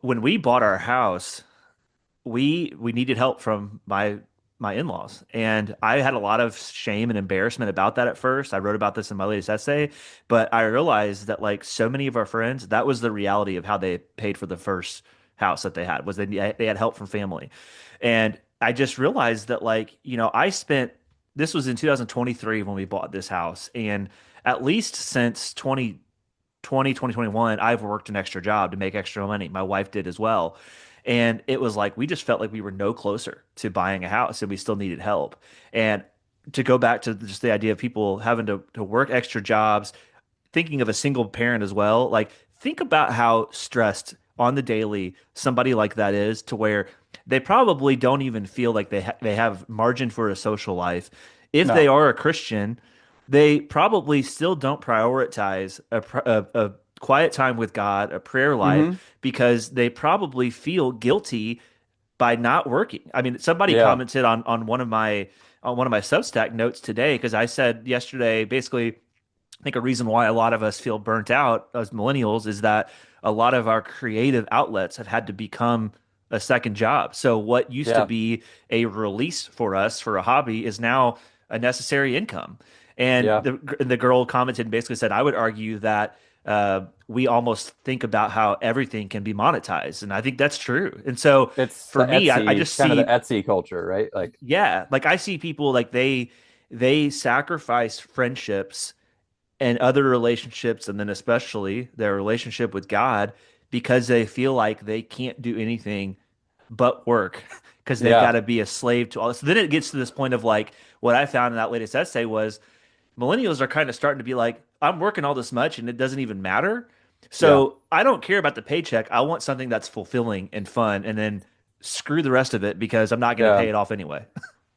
A: when we bought our house, we needed help from my in-laws. And I had a lot of shame and embarrassment about that at first. I wrote about this in my latest essay, but I realized that like so many of our friends, that was the reality of how they paid for the first house that they had was they had help from family. And I just realized that like, I spent this was in 2023 when we bought this house, and at least since 2020, 2021, I've worked an extra job to make extra money. My wife did as well. And it was like we just felt like we were no closer to buying a house and we still needed help. And to go back to just the idea of people having to work extra jobs, thinking of a single parent as well, like think about how stressed on the daily somebody like that is to where they probably don't even feel like they have margin for a social life. If they
B: No.
A: are a Christian, they probably still don't prioritize a quiet time with God, a prayer life,
B: Hmm.
A: because they probably feel guilty by not working. I mean, somebody
B: Yeah.
A: commented on one of my Substack notes today because I said yesterday basically I think a reason why a lot of us feel burnt out as millennials is that a lot of our creative outlets have had to become a second job. So what used to
B: Yeah.
A: be a release for us for a hobby is now a necessary income. And
B: Yeah.
A: the girl commented and basically said, I would argue that we almost think about how everything can be monetized, and I think that's true. And so
B: It's
A: for
B: the
A: me, I
B: Etsy,
A: just
B: kind of the
A: see,
B: Etsy culture, right? Like,
A: yeah, like I see people like they sacrifice friendships and other relationships, and then especially their relationship with God, because they feel like they can't do anything but work because they've got
B: yeah,
A: to be a slave to all this. So then it gets to this point of like what I found in that latest essay was millennials are kind of starting to be like, I'm working all this much and it doesn't even matter.
B: yeah,
A: So I don't care about the paycheck. I want something that's fulfilling and fun, and then screw the rest of it because I'm not going to
B: yeah.
A: pay it off anyway.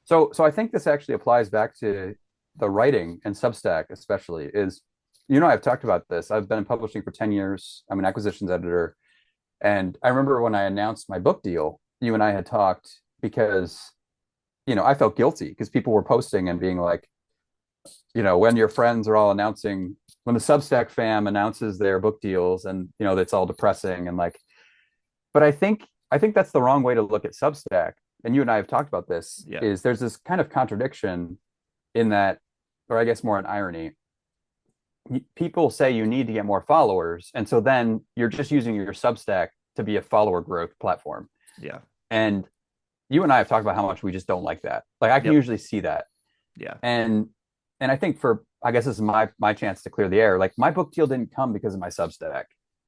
B: So I think this actually applies back to the writing and Substack, especially is, I've talked about this. I've been in publishing for 10 years. I'm an acquisitions editor. And I remember when I announced my book deal, you and I had talked because, I felt guilty because people were posting and being like, when your friends are all announcing, when the Substack fam announces their book deals and, that's all depressing and like, but I think that's the wrong way to look at Substack. And you and I have talked about this,
A: Yeah.
B: is there's this kind of contradiction in that, or I guess more an irony. People say you need to get more followers, and so then you're just using your Substack to be a follower growth platform.
A: Yeah.
B: And you and I have talked about how much we just don't like that. Like I can
A: Yep.
B: usually see that.
A: Yeah.
B: And I think I guess this is my chance to clear the air. Like my book deal didn't come because of my Substack.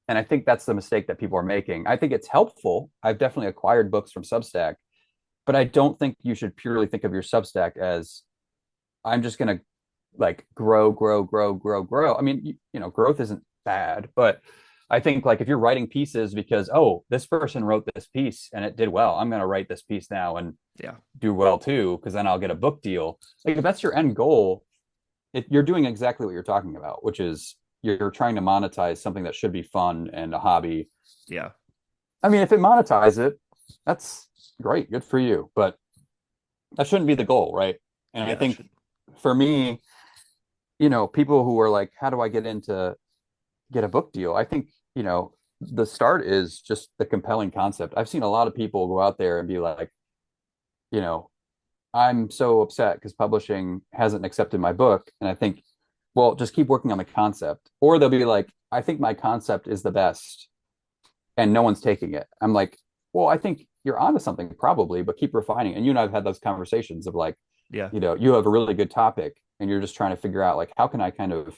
B: And I think that's the mistake that people are making. I think it's helpful. I've definitely acquired books from Substack, but I don't think you should purely think of your Substack as I'm just going to like grow, grow, grow, grow, grow. I mean, growth isn't bad, but I think like if you're writing pieces because, oh, this person wrote this piece and it did well, I'm going to write this piece now and
A: Yeah.
B: do well too, because then I'll get a book deal. Like if that's your end goal, you're doing exactly what you're talking about, which is you're trying to monetize something that should be fun and a hobby.
A: Yeah.
B: I mean, if it monetize it, that's great, good for you. But that shouldn't be the goal, right? And I
A: Yeah. That
B: think
A: should.
B: for me, people who are like, how do I get a book deal? I think, the start is just the compelling concept. I've seen a lot of people go out there and be like, you know, I'm so upset because publishing hasn't accepted my book. And I think, well, just keep working on the concept. Or they'll be like, I think my concept is the best and no one's taking it. I'm like, well, I think you're onto something probably, but keep refining. And you and I've had those conversations of like,
A: Yeah.
B: you have a really good topic and you're just trying to figure out like, how can I kind of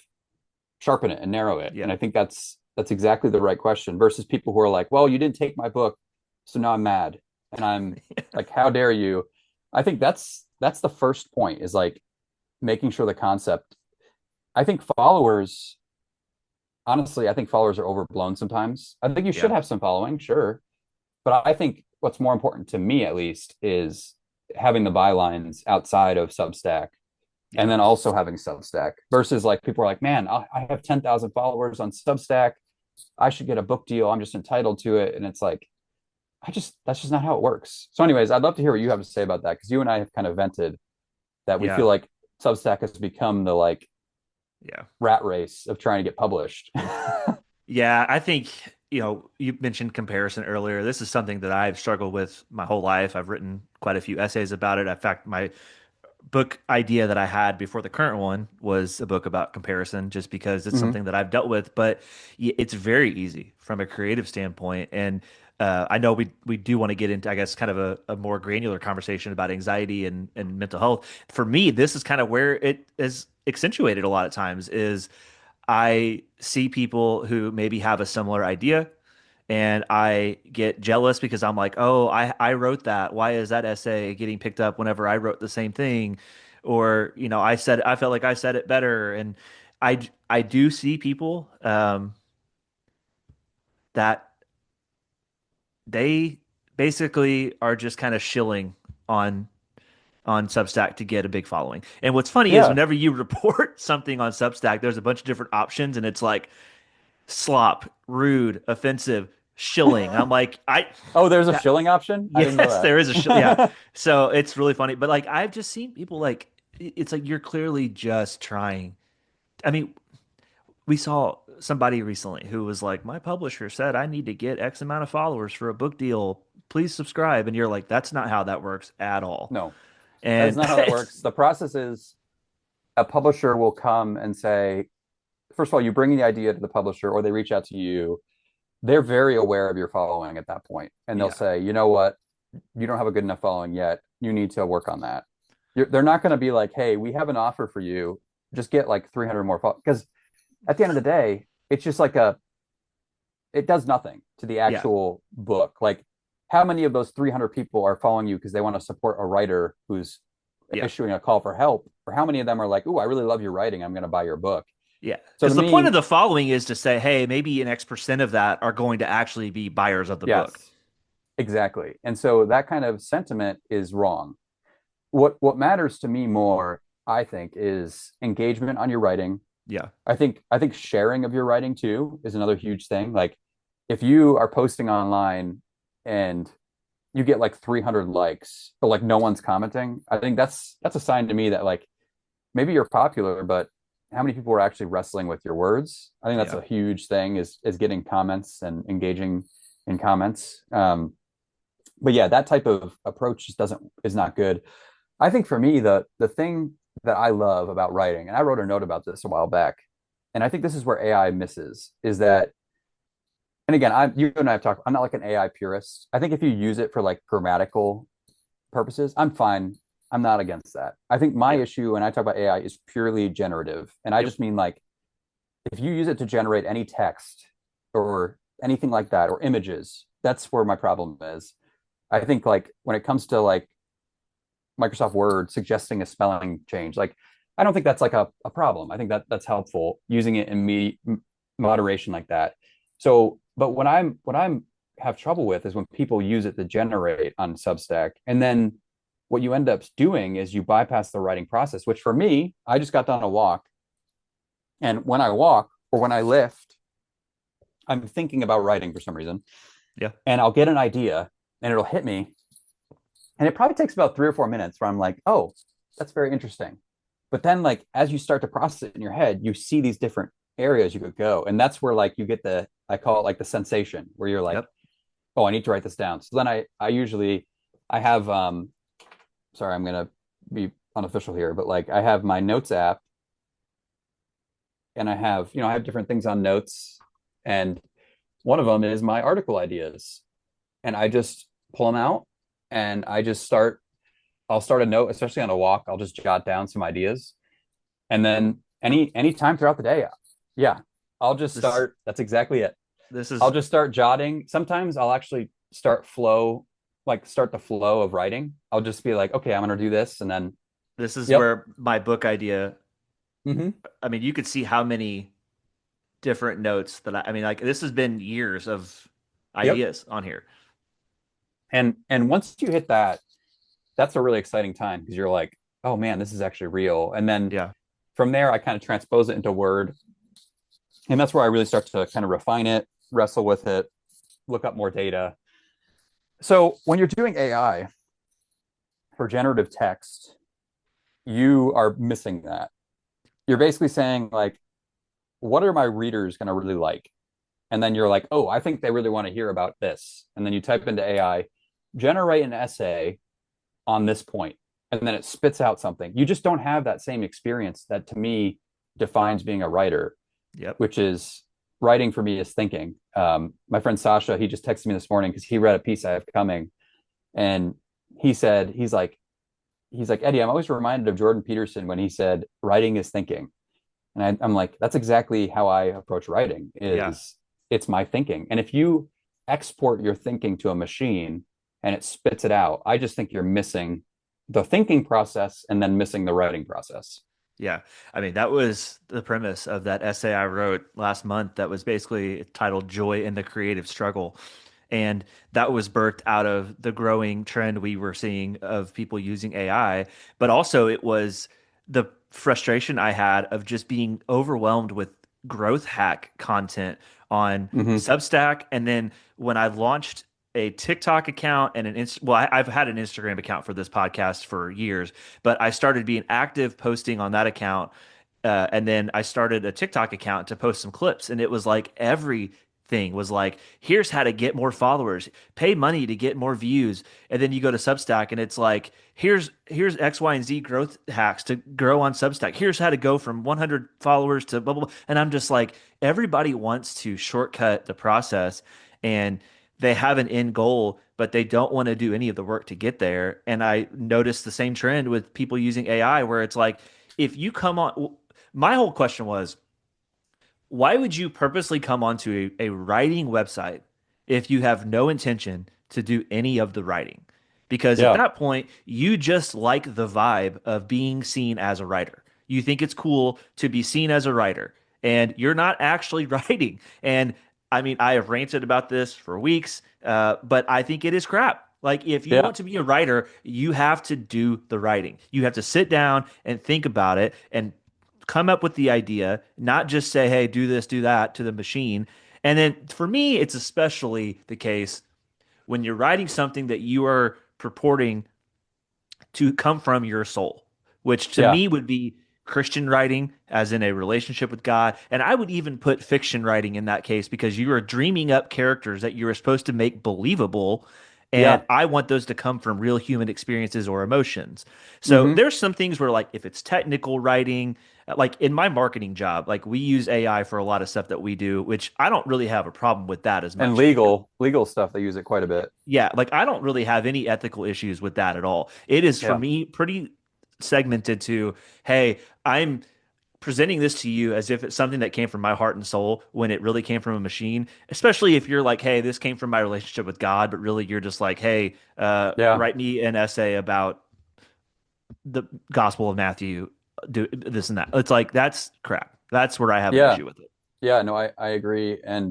B: sharpen it and narrow it?
A: Yeah.
B: And I think that's exactly the right question versus people who are like, well, you didn't take my book, so now I'm mad. And I'm like, how dare you? I think that's the first point is like making sure the concept. I think followers, honestly, I think followers are overblown sometimes. I think you should
A: Yeah.
B: have some following, sure. But I think what's more important to me, at least, is having the bylines outside of Substack and
A: Yeah.
B: then also having Substack versus like people are like, man, I have 10,000 followers on Substack. I should get a book deal. I'm just entitled to it. And it's like, that's just not how it works. So, anyways, I'd love to hear what you have to say about that because you and I have kind of vented that we feel
A: Yeah.
B: like Substack has become the like
A: Yeah.
B: rat race of trying to get published.
A: Yeah, I think, you mentioned comparison earlier. This is something that I've struggled with my whole life. I've written quite a few essays about it. In fact, my book idea that I had before the current one was a book about comparison, just because it's
B: Hmm.
A: something that I've dealt with. But it's very easy from a creative standpoint. And I know we do want to get into, I guess, kind of a more granular conversation about anxiety and mental health. For me, this is kind of where it is accentuated a lot of times is I see people who maybe have a similar idea and I get jealous because I'm like, oh, I wrote that. Why is that essay getting picked up whenever I wrote the same thing? Or, I felt like I said it better. And I do see people that they basically are just kind of shilling on Substack to get a big following. And what's funny is
B: Yeah.
A: whenever you report something on Substack, there's a bunch of different options, and it's like slop, rude, offensive, shilling. I'm like,
B: Oh, there's a
A: that,
B: shilling option? I didn't
A: yes,
B: know
A: there is a yeah.
B: that.
A: So it's really funny, but like I've just seen people like it's like you're clearly just trying. I mean, we saw somebody recently who was like, my publisher said I need to get X amount of followers for a book deal. Please subscribe. And you're like, that's not how that works at all.
B: No, that is
A: And
B: not how that
A: it's
B: works. The process is a publisher will come and say, first of all, you bring the idea to the publisher or they reach out to you. They're very aware of your following at that point, and they'll
A: yeah,
B: say, you know what, you don't have a good enough following yet. You need to work on that. They're not going to be like, hey, we have an offer for you. Just get like 300 more followers. Because at the end of the day, it's just like it does nothing to the
A: yeah,
B: actual book. Like, how many of those 300 people are following you because they want to support a writer who's
A: yeah.
B: issuing a call for help? Or how many of them are like, oh, I really love your writing. I'm going to buy your book.
A: Yeah.
B: So to
A: Because the point of
B: me,
A: the following is to say, hey, maybe an X% of that are going to actually be buyers of the book.
B: yes, exactly. And so that kind of sentiment is wrong. What matters to me more, I think, is engagement on your writing.
A: Yeah.
B: I think sharing of your writing too is another huge thing. Like if you are posting online and you get like 300 likes, but like no one's commenting, I think that's a sign to me that like maybe you're popular, but how many people are actually wrestling with your words? I think that's
A: Yeah.
B: a huge thing is getting comments and engaging in comments. But yeah, that type of approach just doesn't is not good. I think for me, the thing that I love about writing, and I wrote a note about this a while back, and I think this is where AI misses, is that, and again, you and I have talked, I'm not like an AI purist. I think if you use it for like grammatical purposes, I'm fine. I'm not against that. I think my
A: Yeah.
B: issue when I talk about AI is purely generative. And I
A: Yep.
B: just mean like if you use it to generate any text or anything like that or images, that's where my problem is. I think like when it comes to like Microsoft Word suggesting a spelling change, like I don't think that's like a problem. I think that's helpful using it in moderation like that. So, but what I'm have trouble with is when people use it to generate on Substack, and then what you end up doing is you bypass the writing process. Which for me, I just got done a walk, and when I walk or when I lift, I'm thinking about writing for some reason,
A: Yeah.
B: and I'll get an idea, and it'll hit me, and it probably takes about 3 or 4 minutes where I'm like, oh, that's very interesting. But then, like, as you start to process it in your head, you see these different areas you could go. And that's where, like, you get I call it like the sensation where you're like,
A: Yep.
B: oh, I need to write this down. So then I usually, I have, sorry, I'm going to be unofficial here, but like, I have my notes app and I have different things on notes. And one of them is my article ideas. And I just pull them out and I'll start a note, especially on a walk. I'll just jot down some ideas, and then any time throughout the day, yeah, I'll just
A: This
B: start. That's exactly it.
A: this
B: I'll
A: is
B: just start jotting. Sometimes I'll actually start the flow of writing. I'll just be like, okay, I'm gonna do this, and then
A: this is
B: yep,
A: where my book idea,
B: mm-hmm,
A: I mean, you could see how many different notes that I mean, like this has been years of
B: yep.
A: ideas on here.
B: And once you hit that, that's a really exciting time because you're like, oh man, this is actually real. And then
A: Yeah.
B: from there, I kind of transpose it into Word, and that's where I really start to kind of refine it, wrestle with it, look up more data. So when you're doing AI for generative text, you are missing that. You're basically saying like, what are my readers going to really like? And then you're like, oh, I think they really want to hear about this. And then you type into AI, generate an essay on this point, and then it spits out something. You just don't have that same experience that to me defines being a writer,
A: Yep.
B: which is writing for me is thinking. My friend Sasha, he just texted me this morning because he read a piece I have coming, and he said he's like Eddie, I'm always reminded of Jordan Peterson when he said writing is thinking, and I'm like that's exactly how I approach writing
A: Yeah.
B: is it's my thinking, and if you export your thinking to a machine and it spits it out. I just think you're missing the thinking process and then missing the writing process.
A: Yeah. I mean, that was the premise of that essay I wrote last month that was basically titled Joy in the Creative Struggle. And that was birthed out of the growing trend we were seeing of people using AI. But also, it was the frustration I had of just being overwhelmed with growth hack content on
B: Mm-hmm.
A: Substack. And then when I launched a TikTok account and I've had an Instagram account for this podcast for years, but I started being active posting on that account. And then I started a TikTok account to post some clips, and it was like everything was like, here's how to get more followers, pay money to get more views. And then you go to Substack, and it's like, here's X, Y, and Z growth hacks to grow on Substack. Here's how to go from 100 followers to blah blah blah. And I'm just like, everybody wants to shortcut the process, and they have an end goal, but they don't want to do any of the work to get there. And I noticed the same trend with people using AI, where it's like, if you come on, my whole question was, why would you purposely come onto a writing website if you have no intention to do any of the writing? Because at
B: Yeah.
A: that point, you just like the vibe of being seen as a writer. You think it's cool to be seen as a writer, and you're not actually writing. And I mean, I have ranted about this for weeks, but I think it is crap. Like, if you
B: Yeah.
A: want to be a writer, you have to do the writing. You have to sit down and think about it and come up with the idea, not just say, hey, do this, do that to the machine. And then for me, it's especially the case when you're writing something that you are purporting to come from your soul, which to
B: Yeah.
A: me would be Christian writing, as in a relationship with God. And I would even put fiction writing in that case because you are dreaming up characters that you are supposed to make believable. And
B: Yeah.
A: I want those to come from real human experiences or emotions. So
B: Mm-hmm.
A: there's some things where, like, if it's technical writing, like in my marketing job, like we use AI for a lot of stuff that we do, which I don't really have a problem with that as
B: And
A: much because
B: legal stuff, they use it quite a bit.
A: yeah, like I don't really have any ethical issues with that at all. It is for
B: Yeah.
A: me pretty segmented to, hey, I'm presenting this to you as if it's something that came from my heart and soul when it really came from a machine, especially if you're like, hey, this came from my relationship with God, but really you're just like, hey,
B: Yeah.
A: write me an essay about the Gospel of Matthew, do this and that. It's like, that's crap. That's where I have an
B: Yeah.
A: issue with it.
B: Yeah. No, I agree. And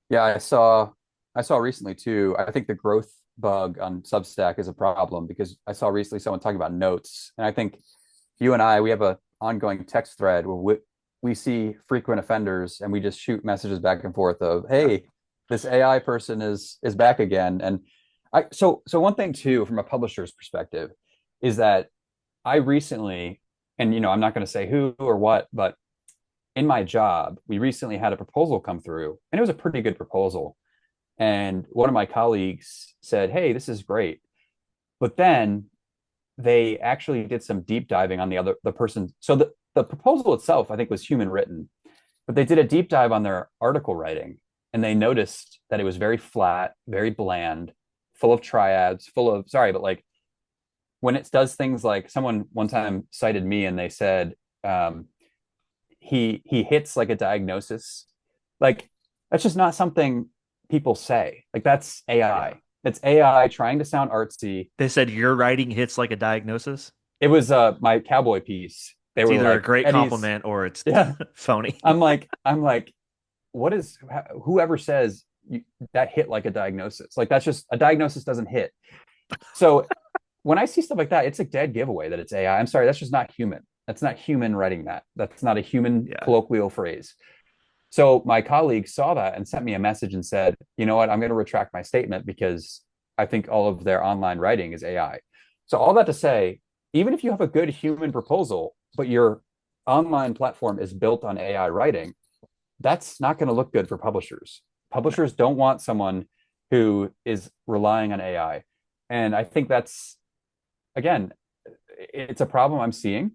B: yeah, I saw recently too. I think the growth bug on Substack is a problem because I saw recently someone talking about notes, and I think you and I we have a ongoing text thread where we see frequent offenders and we just shoot messages back and forth of,
A: Yeah.
B: hey, this AI person is back again. And so one thing too from a publisher's perspective is that I recently, and I'm not going to say who or what, but in my job, we recently had a proposal come through, and it was a pretty good proposal. And one of my colleagues said, hey, this is great. But then they actually did some deep diving on the person. So the proposal itself, I think, was human written, but they did a deep dive on their article writing, and they noticed that it was very flat, very bland, full of triads, full of, sorry, but like when it does things like someone one time cited me and they said, um, he hits like a diagnosis. Like that's just not something people say. Like that's
A: Yeah.
B: AI. It's AI trying to sound artsy.
A: They said your writing hits like a diagnosis.
B: It was my cowboy piece. They
A: It's
B: were
A: either a
B: like,
A: great
B: Eddie's,
A: compliment or it's
B: yeah.
A: phony.
B: I'm like, what is whoever says that hit like a diagnosis? Like that's just a diagnosis doesn't hit. So when I see stuff like that, it's a dead giveaway that it's AI. I'm sorry, that's just not human. That's not human writing that. That's not a human
A: Yeah.
B: colloquial phrase. So my colleague saw that and sent me a message and said, you know what, I'm going to retract my statement because I think all of their online writing is AI. So all that to say, even if you have a good human proposal, but your online platform is built on AI writing, that's not going to look good for publishers. Publishers don't want someone who is relying on AI. And I think that's, again, it's a problem I'm seeing.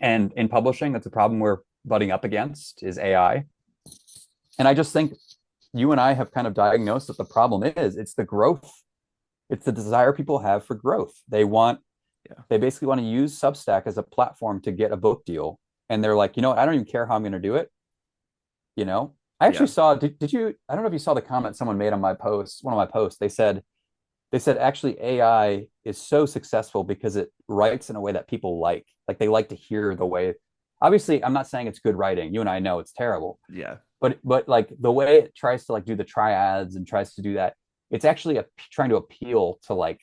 B: And in publishing, that's a problem we're butting up against is AI. And I just think you and I have kind of diagnosed that the problem is it's the growth. It's the desire people have for growth.
A: Yeah.
B: They basically want to use Substack as a platform to get a book deal. And they're like, you know what? I don't even care how I'm going to do it. You know, I actually
A: Yeah.
B: saw, did you, I don't know if you saw the comment someone made on my post, one of my posts. They said actually AI is so successful because it writes in a way that people like. Like they like to hear the way. Obviously, I'm not saying it's good writing. You and I know it's terrible.
A: Yeah.
B: But like the way it tries to like do the triads and tries to do that, it's actually trying to appeal to like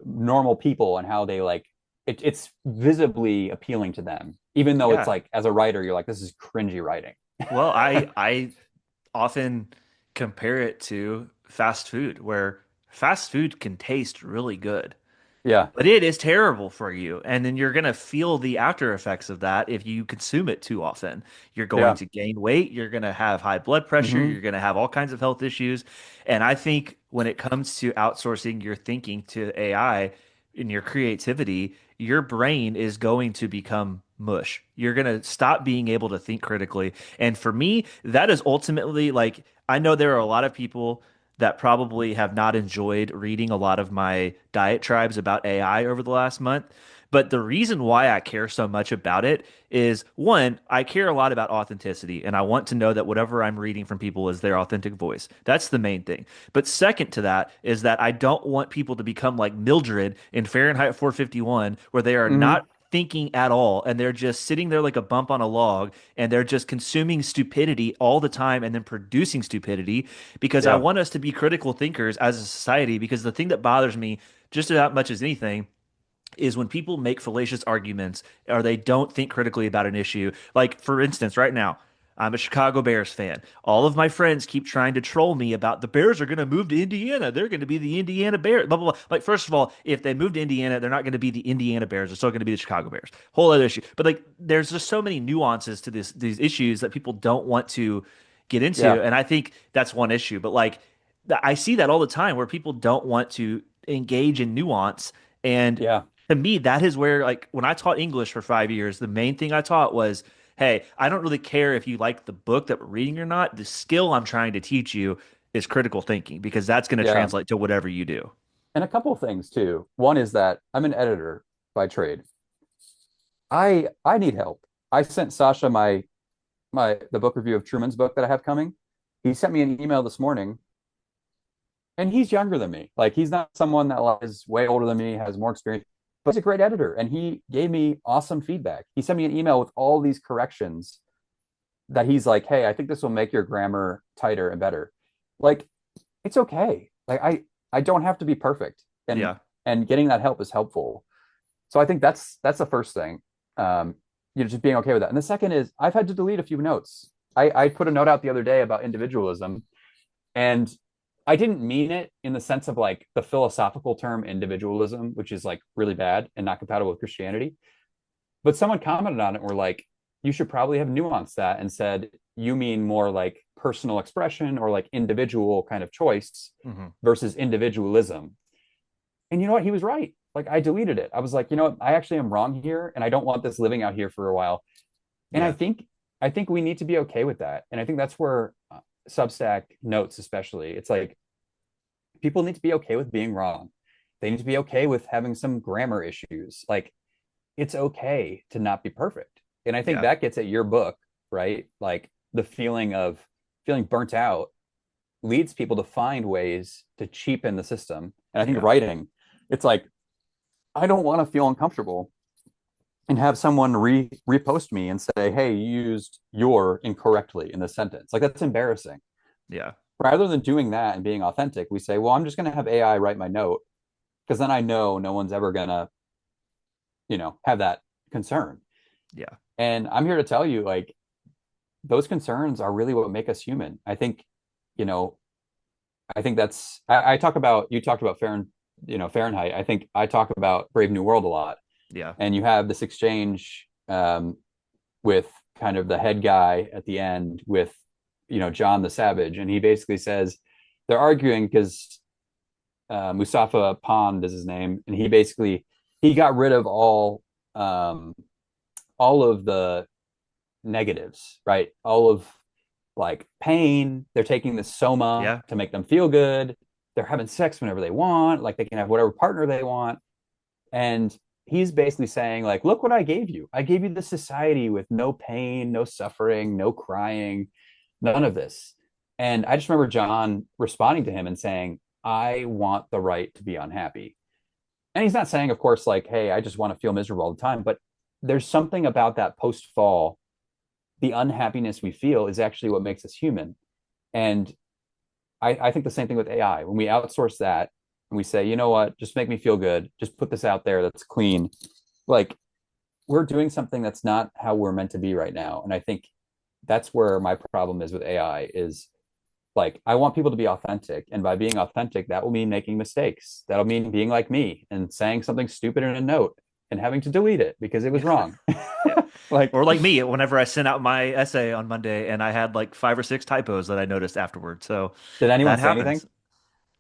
B: normal people and how they like it's visibly appealing to them, even though it's
A: Yeah.
B: like as a writer, you're like, this is cringy writing.
A: Well, I often compare it to fast food, where fast food can taste really good,
B: Yeah,
A: but it is terrible for you. And then you're going to feel the after effects of that if you consume it too often. You're going
B: yeah.
A: to gain weight, you're going to have high blood pressure,
B: Hmm.
A: you're going to have all kinds of health issues. And I think when it comes to outsourcing your thinking to AI and your creativity, your brain is going to become mush. You're going to stop being able to think critically. And for me, that is ultimately like, I know there are a lot of people that probably have not enjoyed reading a lot of my diet tribes about AI over the last month. But the reason why I care so much about it is one, I care a lot about authenticity and I want to know that whatever I'm reading from people is their authentic voice. That's the main thing. But second to that is that I don't want people to become like Mildred in Fahrenheit 451, where they are
B: Hmm.
A: not thinking at all and they're just sitting there like a bump on a log and they're just consuming stupidity all the time and then producing stupidity because I
B: Yeah,
A: want us to be critical thinkers as a society. Because the thing that bothers me just about much as anything is when people make fallacious arguments or they don't think critically about an issue. Like, for instance, right now, I'm a Chicago Bears fan. All of my friends keep trying to troll me about the Bears are going to move to Indiana. They're going to be the Indiana Bears. Blah, blah, blah. Like, first of all, if they move to Indiana, they're not going to be the Indiana Bears. They're still going to be the Chicago Bears. Whole other issue. But like, there's just so many nuances to these issues that people don't want to get
B: yeah,
A: into, and I think that's one issue. But like, I see that all the time where people don't want to engage in nuance, and
B: yeah,
A: to me, that is where, like, when I taught English for 5 years, the main thing I taught was, hey, I don't really care if you like the book that we're reading or not. The skill I'm trying to teach you is critical thinking because that's going to
B: yeah.
A: translate to whatever you do.
B: And a couple of things too. One is that I'm an editor by trade. I need help. I sent Sasha my the book review of Truman's book that I have coming. He sent me an email this morning, and he's younger than me. Like he's not someone that like, is way older than me, has more experience, but he's a great editor, and he gave me awesome feedback. He sent me an email with all these corrections that he's like, "Hey, I think this will make your grammar tighter and better." Like it's okay. Like I don't have to be perfect,
A: Yeah.
B: and getting that help is helpful. So I think that's the first thing. Just being okay with that. And the second is I've had to delete a few notes. I put a note out the other day about individualism, and I didn't mean it in the sense of like the philosophical term individualism, which is like really bad and not compatible with Christianity. But someone commented on it and were like, you should probably have nuanced that and said, you mean more like personal expression or like individual kind of choice
A: Hmm.
B: versus individualism. And you know what? He was right. Like I deleted it. I was like, you know what? I actually am wrong here, and I don't want this living out here for a while. And I
A: Yeah.
B: think I think we need to be okay with that. And I think that's where Substack notes, especially, it's like people need to be okay with being wrong. They need to be okay with having some grammar issues. Like it's okay to not be perfect. And I think
A: Yeah.
B: that gets at your book, right? Like the feeling of feeling burnt out leads people to find ways to cheapen the system. And I think
A: Yeah.
B: writing, it's like I don't want to feel uncomfortable and have someone repost me and say, "Hey, you used your incorrectly in the sentence." Like that's embarrassing.
A: Yeah.
B: Rather than doing that and being authentic, we say, "Well, I'm just going to have AI write my note because then I know no one's ever going to, have that concern."
A: Yeah.
B: And I'm here to tell you, like, those concerns are really what make us human. You know, I think I talk about you talked about Fahrenheit. I think I talk about Brave New World a lot,
A: Yeah.
B: and you have this exchange with kind of the head guy at the end with John the Savage, and he basically says they're arguing because Mustafa Pond is his name, and he got rid of um, all of the negatives, right? All of like pain. They're taking the soma
A: Yeah.
B: to make them feel good. They're having sex whenever they want, like they can have whatever partner they want. And he's basically saying, like, look what I gave you. I gave you this society with no pain, no suffering, no crying. none of this. And I just remember John responding to him and saying, I want the right to be unhappy. And he's not saying, of course, like, hey, I just want to feel miserable all the time. But there's something about that post fall, the unhappiness we feel is actually what makes us human. And I think the same thing with AI. When we outsource that and we say, you know what, just make me feel good, just put this out there that's clean, like we're doing something that's not how we're meant to be right now. And I think that's where my problem is with AI is like I want people to be authentic. And by being authentic, that will mean making mistakes. That'll mean being like me and saying something stupid in a note and having to delete it because it was wrong.
A: Yeah.
B: Like,
A: Or like me, whenever I sent out my essay on Monday and I had like 5 or 6 typos that I noticed afterward. So
B: did anyone
A: that
B: say anything?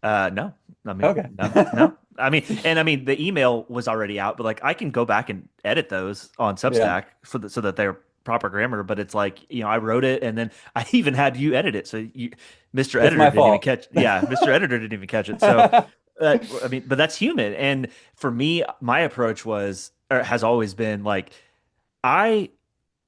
A: happens. No, I mean,
B: Okay.
A: no, no. I mean, the email was already out, but like I can go back and edit those on
B: Yeah.
A: Substack so that they're proper grammar. But it's like, I wrote it and then I even had you edit it. So Mr.
B: It's
A: Editor
B: my
A: didn't even
B: fault.
A: catch, yeah, Mr. Editor didn't even catch it. So, I mean, but that's human. And for me, my approach was, or has always been like, I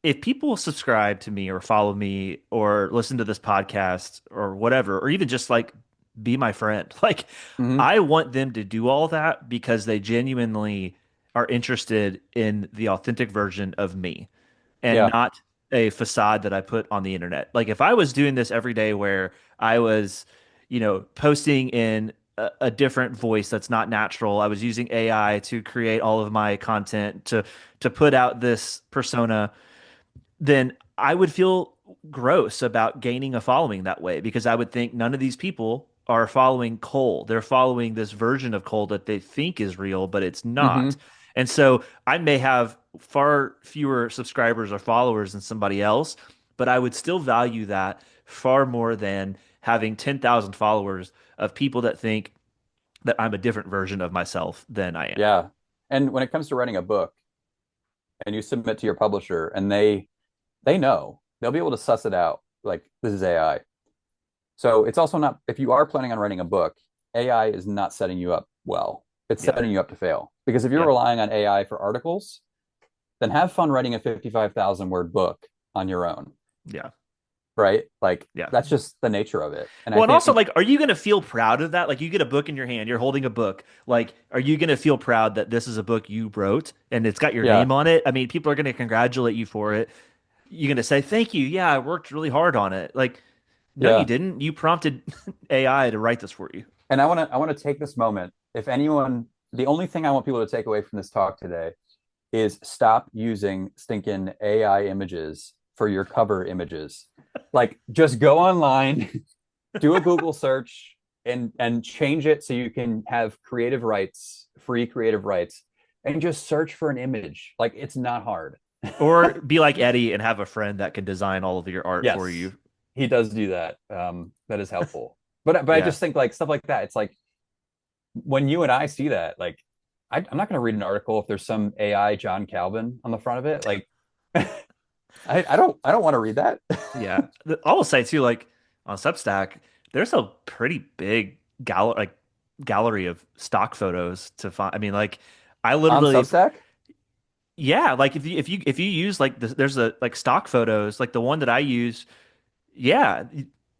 A: if people subscribe to me or follow me or listen to this podcast or whatever, or even just like be my friend, like
B: Hmm.
A: I want them to do all that because they genuinely are interested in the authentic version of me and
B: Yeah.
A: not a facade that I put on the internet. Like if I was doing this every day where I was, posting in a different voice that's not natural, I was using AI to create all of my content to put out this persona, then I would feel gross about gaining a following that way because I would think none of these people are following Cole. They're following this version of Cole that they think is real, but it's not.
B: Hmm.
A: And so I may have far fewer subscribers or followers than somebody else, but I would still value that far more than having 10,000 followers of people that think that I'm a different version of myself than I am.
B: Yeah. And when it comes to writing a book and you submit to your publisher and they know, they'll be able to suss it out. Like this is AI. So it's also not, if you are planning on writing a book, AI is not setting you up well. It's
A: Yeah.
B: setting you up to fail. Because if you're
A: Yeah.
B: relying on AI for articles, then have fun writing a 55,000 word book on your own,
A: Yeah.
B: right? Like
A: Yeah.
B: that's just the nature of it. And I
A: Well, and also,
B: think,
A: like, are you going to feel proud of that? Like, you get a book in your hand, you're holding a book. Like, are you going to feel proud that this is a book you wrote and it's got your
B: yeah,
A: name on it? I mean, people are going to congratulate you for it. You're going to say, thank you. Yeah, I worked really hard on it. Like, no, you
B: yeah.
A: didn't. You prompted AI to write this for you.
B: And I want to take this moment. If anyone, the only thing I want people to take away from this talk today is stop using stinking AI images for your cover images. Like just go online, do a Google search and change it so you can have creative rights, free creative rights, and just search for an image. Like it's not hard.
A: Or be like Eddie and have a friend that can design all of your art for
B: Yes,
A: you.
B: he does do that. That is helpful. But I
A: Yeah.
B: just think like stuff like that. It's like when you and I see that, like I'm not going to read an article if there's some AI John Calvin on the front of it. Like I don't want to read that.
A: Yeah. I will say too, like on Substack, there's a pretty big gallery of stock photos to find. I mean, like I
B: On
A: literally,
B: Substack.
A: yeah, like if you use like there's a like stock photos, like the one that I use. Yeah,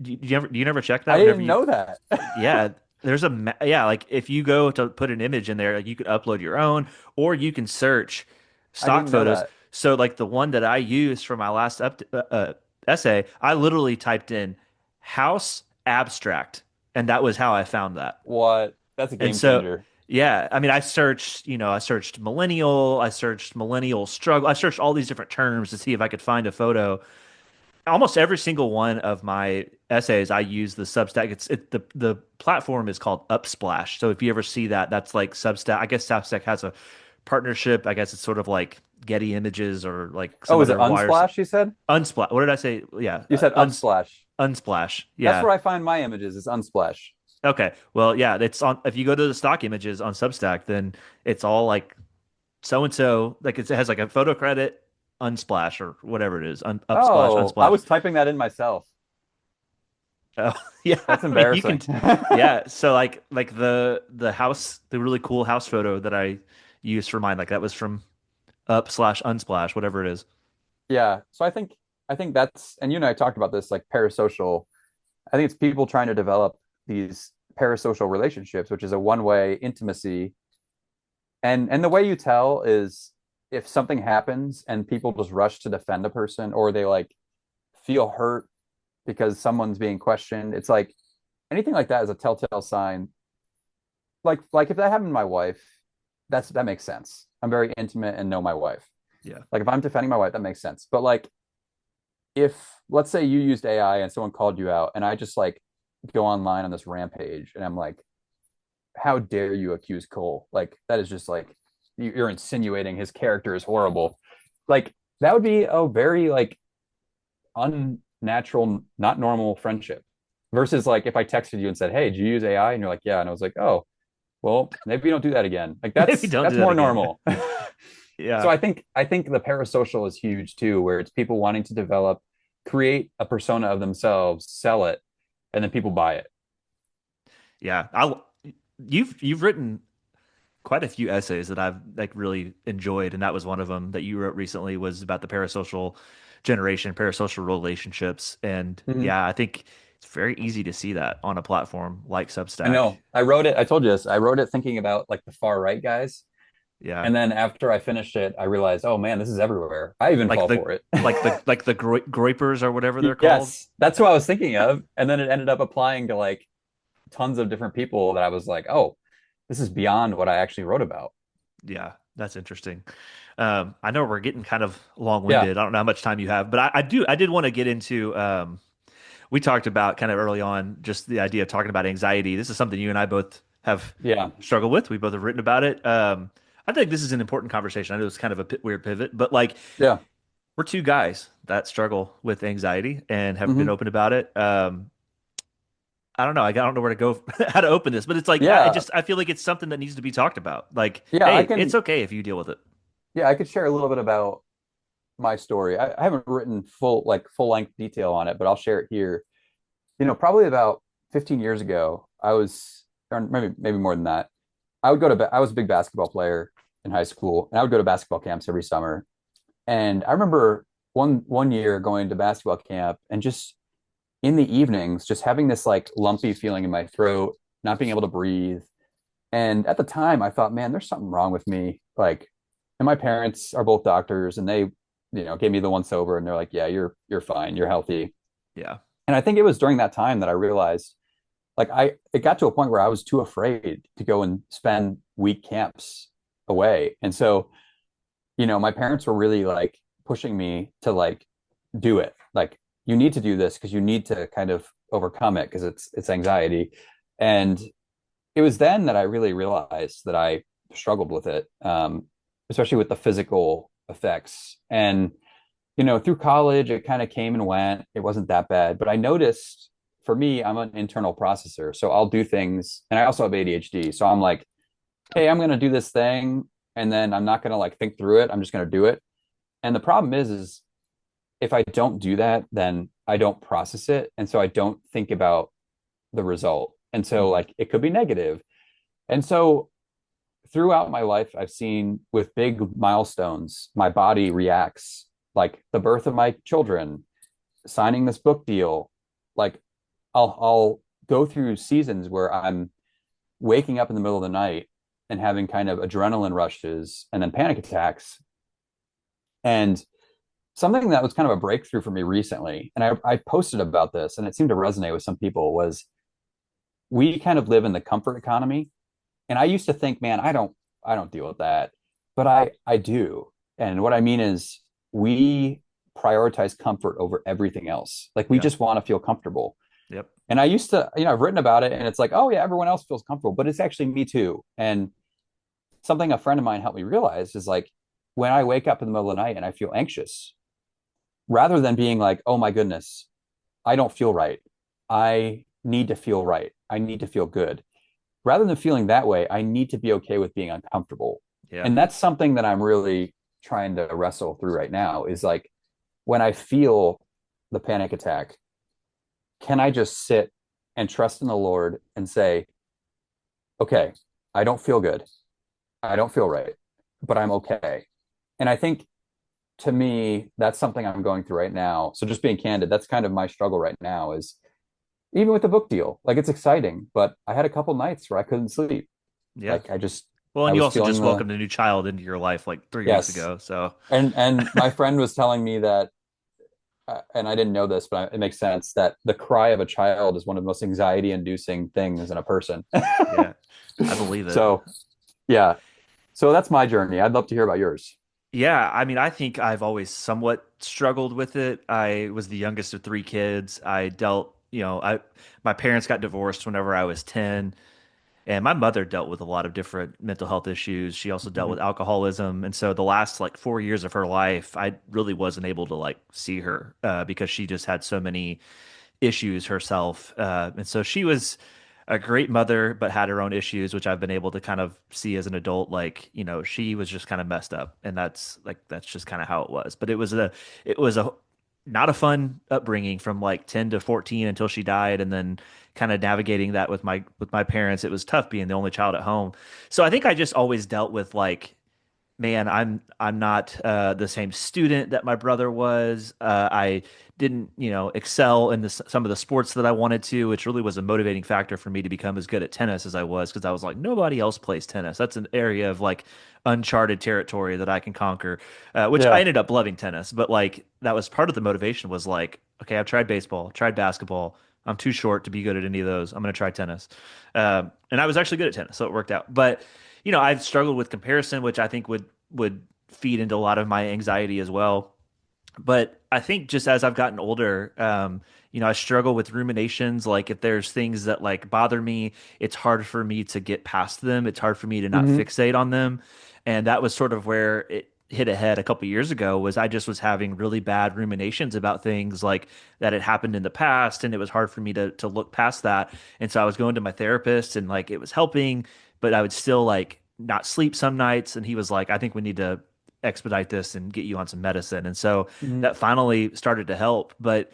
A: do you never check
B: I
A: that whenever
B: didn't
A: you?
B: know that.
A: Yeah, yeah, like if you go to put an image in there, like you could upload your own, or you can search
B: I
A: stock
B: didn't know
A: photos.
B: that.
A: So like the one that I used for my last essay, I literally typed in house abstract, and that was how I found that.
B: What? That's a
A: And
B: game
A: so,
B: changer.
A: yeah, I mean, I searched millennial, I searched millennial struggle, I searched all these different terms to see if I could find a photo. Almost every single one of my essays, I use the Substack. The platform is called Upsplash. So if you ever see that, that's like Substack. I guess Substack has a partnership. I guess it's sort of like Getty Images or like some
B: Oh, is it
A: other wires.
B: Unsplash? You said.
A: Unsplash. What did I say? Yeah,
B: You said Upsplash.
A: Unsplash.
B: That's
A: Yeah.
B: where I find my images. Is Unsplash.
A: Okay. Well, yeah, it's on. If you go to the stock images on Substack, then it's all like so and so. Like it has like a photo credit, Unsplash or whatever it is. Upsplash,
B: Oh, I
A: Unsplash.
B: was typing that in myself.
A: Oh, yeah.
B: That's
A: I mean, you can,
B: embarrassing.
A: yeah. So like the house, the really cool house photo that I used for mine, like that was from up slash unsplash, whatever it is.
B: Yeah. So I think I think that's, and you and I talked about this, like parasocial. I think it's people trying to develop these parasocial relationships, which is a one-way intimacy. And the way you tell is if something happens and people just rush to defend a person, or they like feel hurt because someone's being questioned. It's like anything like that is a telltale sign. Like if that happened to my wife, that makes sense. I'm very intimate and know my wife.
A: Yeah.
B: Like if I'm defending my wife, that makes sense. But like if let's say you used AI and someone called you out, and I just like go online on this rampage and I'm like, how dare you accuse Cole? Like that is just like you're insinuating his character is horrible. Like that would be a very like unnatural, not normal friendship. Versus like if I texted you and said, "Hey, did you use AI?" and you're like, "Yeah," and I was like, "Oh, well, maybe we don't do that again." Like
A: Maybe
B: that's
A: don't do
B: that's
A: that
B: more
A: again.
B: normal. So
A: Yeah.
B: I think the parasocial is huge too, where it's people wanting to develop, create a persona of themselves, sell it, and then people buy it.
A: Yeah. You've written quite a few essays that I've like really enjoyed, and that was one of them that you wrote recently was about the parasocial generation, parasocial relationships. And
B: Mhm.
A: yeah, I think it's very easy to see that on a platform like
B: I
A: Substack.
B: know. I wrote it. I told you this. I wrote it thinking about like the far right guys.
A: Yeah.
B: And then after I finished it, I realized, oh man, this is everywhere. I even
A: Like
B: fall
A: the
B: for it.
A: groipers or whatever they're called.
B: Yes, that's what I was thinking of. And then it ended up applying to like tons of different people that I was like, oh, this is beyond what I actually wrote about.
A: Yeah, that's interesting. I know we're getting kind of
B: Yeah.
A: long-winded. I don't know how much time you have, but I did want to get into we talked about kind of early on just the idea of talking about anxiety. This is something you and I both have
B: Yeah.
A: struggled with. We both have written about it. I think this is an important conversation. I know it's kind of a weird pivot, but like
B: Yeah.
A: we're two guys that struggle with anxiety and have been
B: Hmm.
A: open about it. I don't know. I don't know where to go, how to open this, but it's like
B: Yeah.
A: I feel like it's something that needs to be talked about. Like,
B: Yeah. I
A: hey, it's
B: can,
A: okay if you deal with it.
B: yeah, I could share a little bit about my story. I haven't written full length detail on it, but I'll share it here. Probably about 15 years ago, or maybe more than that. I was a big basketball player in high school, and I would go to basketball camps every summer. And I remember one year going to basketball camp and just in the evenings, just having this like lumpy feeling in my throat, not being able to breathe. And at the time, I thought, man, there's something wrong with me. Like, and my parents are both doctors, and they, gave me the once over, and they're like, yeah, you're fine, you're healthy.
A: Yeah.
B: And I think it was during that time that I realized, like, it got to a point where I was too afraid to go and spend week camps away. And so, my parents were really like pushing me to like do it. Like, you need to do this because you need to kind of overcome it because it's anxiety. And it was then that I really realized that I struggled with it, especially with the physical effects. And through college, it kind of came and went. It wasn't that bad, but I noticed for me, I'm an internal processor, so I'll do things, and I also have ADHD. So I'm like, hey, I'm going to do this thing, and then I'm not going to like think through it. I'm just going to do it. And the problem is if I don't do that, then I don't process it, and so I don't think about the result. And so
A: Hmm.
B: like it could be negative. And so throughout my life, I've seen with big milestones, my body reacts like the birth of my children, signing this book deal. Like I'll go through seasons where I'm waking up in the middle of the night and having kind of adrenaline rushes and then panic attacks. And something that was kind of a breakthrough for me recently, and I posted about this and it seemed to resonate with some people, was we kind of live in the comfort economy. And I used to think, man, I don't deal with that. But I do. And what I mean is we prioritize comfort over everything else. Like we
A: Yeah.
B: just want to feel comfortable.
A: Yep.
B: And I used to, I've written about it and it's like, oh yeah, everyone else feels comfortable, but it's actually me too. And something a friend of mine helped me realize is like when I wake up in the middle of the night and I feel anxious, rather than being like, oh my goodness, I don't feel right. I need to feel right. I need to feel good. Rather than feeling that way, I need to be okay with being uncomfortable.
A: Yeah.
B: And that's something that I'm really trying to wrestle through right now is like when I feel the panic attack, can I just sit and trust in the Lord and say, okay, I don't feel good. I don't feel right, but I'm okay. And I think to me, that's something I'm going through right now. So just being candid, that's kind of my struggle right now is even with the book deal, like it's exciting, but I had a couple nights where I couldn't sleep.
A: Yeah.
B: Like I just
A: Well,
B: I
A: and you
B: was
A: also
B: feeling
A: just
B: the
A: welcomed a new child into your life like 3 weeks
B: yes.
A: ago. So
B: And my friend was telling me that and I didn't know this, but it makes sense that the cry of a child is one of the most anxiety inducing things in a person.
A: yeah, I believe it.
B: So, yeah. So that's my journey. I'd love to hear about yours.
A: Yeah, I mean, I think I've always somewhat struggled with it. I was the youngest of three kids. I dealt, my parents got divorced whenever I was 10, and my mother dealt with a lot of different mental health issues. She also dealt with
B: Mhm.
A: alcoholism. And so the last like 4 years of her life, I really wasn't able to like see her because she just had so many issues herself. And so she was a great mother, but had her own issues, which I've been able to kind of see as an adult. Like, she was just kind of messed up, and that's just kind of how it was. But it was a not a fun upbringing from like 10 to 14 until she died, and then kind of navigating that with my parents. It was tough being the only child at home. So I think I just always dealt with like, man, I'm not the same student that my brother was. I didn't, excel in some of the sports that I wanted to, which really was a motivating factor for me to become as good at tennis as I was, because I was like, nobody else plays tennis. That's an area of like uncharted territory that I can conquer, which I
B: Yeah.
A: ended up loving tennis. But like that was part of the motivation was like, okay, I've tried baseball, tried basketball. I'm too short to be good at any of those. I'm going to try tennis. And I was actually good at tennis, so it worked out. But I've struggled with comparison, which I think would feed into a lot of my anxiety as well. But I think just as I've gotten older, I struggle with ruminations. Like if there's things that like bother me, it's hard for me to get past them. It's hard for me to not
B: Hmm.
A: fixate on them. And that was sort of where it hit a head a couple years ago was I just was having really bad ruminations about things like that had happened in the past. And it was hard for me to look past that. And so I was going to my therapist and like it was helping, but I would still like not sleep some nights. And he was like, I think we need to expedite this and get you on some medicine. And so
B: Hmm.
A: that finally started to help. But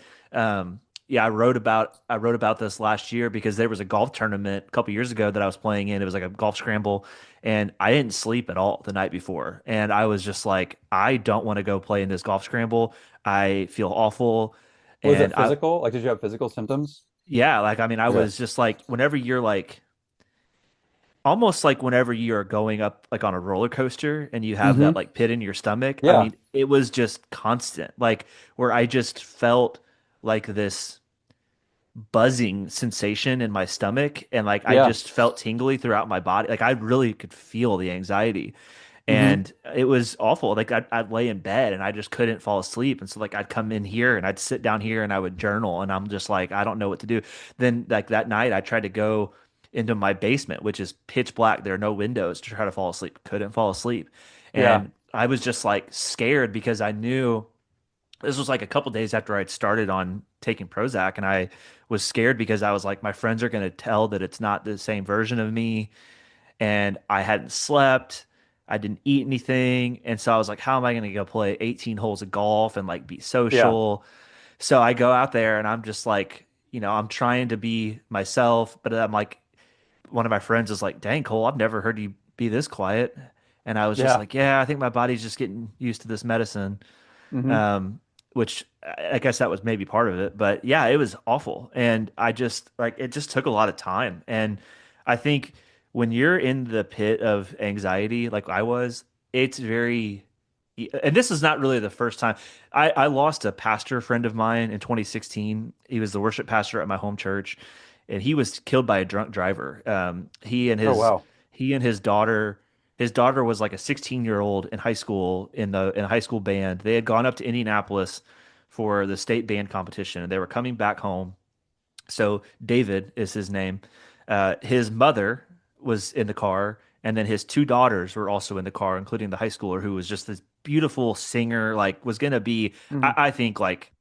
A: yeah, I wrote about this last year because there was a golf tournament a couple years ago that I was playing in. It was like a golf scramble, and I didn't sleep at all the night before. And I was just like, I don't want to go play in this golf scramble. I feel awful.
B: Was it
A: And
B: physical? Like, did you have physical symptoms?
A: yeah, like I mean, I
B: Okay.
A: was just like, whenever you're like almost like whenever you are going up like on a roller coaster and you have that
B: Hmm.
A: like pit in your stomach. I
B: Yeah.
A: mean, it was just constant, like where I just felt like this buzzing sensation in my stomach and like I
B: Yeah.
A: just felt tingly throughout my body. Like I really could feel the anxiety.
B: Hmm.
A: And it was awful. Like I'd lay in bed and I just couldn't fall asleep. And so like I'd come in here and I'd sit down here and I would journal and I'm just like, I don't know what to do. Then like that night I tried to go into my basement, which is pitch black. There are no windows to try to fall asleep. Couldn't fall asleep.
B: Yeah.
A: And I was just like scared because I knew this was like a couple days after I'd started on taking Prozac, and I was scared because I was like, my friends are going to tell that it's not the same version of me, and I hadn't slept. I didn't eat anything, and so I was like, how am I going to go play 18 holes of golf and like be
B: Yeah.
A: social? So I go out there and I'm just like, I'm trying to be myself, but I'm like, one of my friends is like, dang, Cole, I've never heard you be this quiet. And I was just
B: Yeah.
A: like, yeah, I think my body's just getting used to this medicine,
B: Hmm.
A: um, which I guess that was maybe part of it. But yeah, it was awful. And I just like it just took a lot of time. And I think when you're in the pit of anxiety, like I was, it's very, and this is not really the first time. I lost a pastor friend of mine in 2016. He was the worship pastor at my home church, and he was killed by a drunk driver.
B: Oh, wow.
A: He and his daughter was like a 16-year-old in high school in a high school band. They had gone up to Indianapolis for the state band competition and they were coming back home. So David is his name. His mother was in the car, and then his two daughters were also in the car, including the high schooler who was just this beautiful singer, like was gonna be,
B: Hmm.
A: I think, like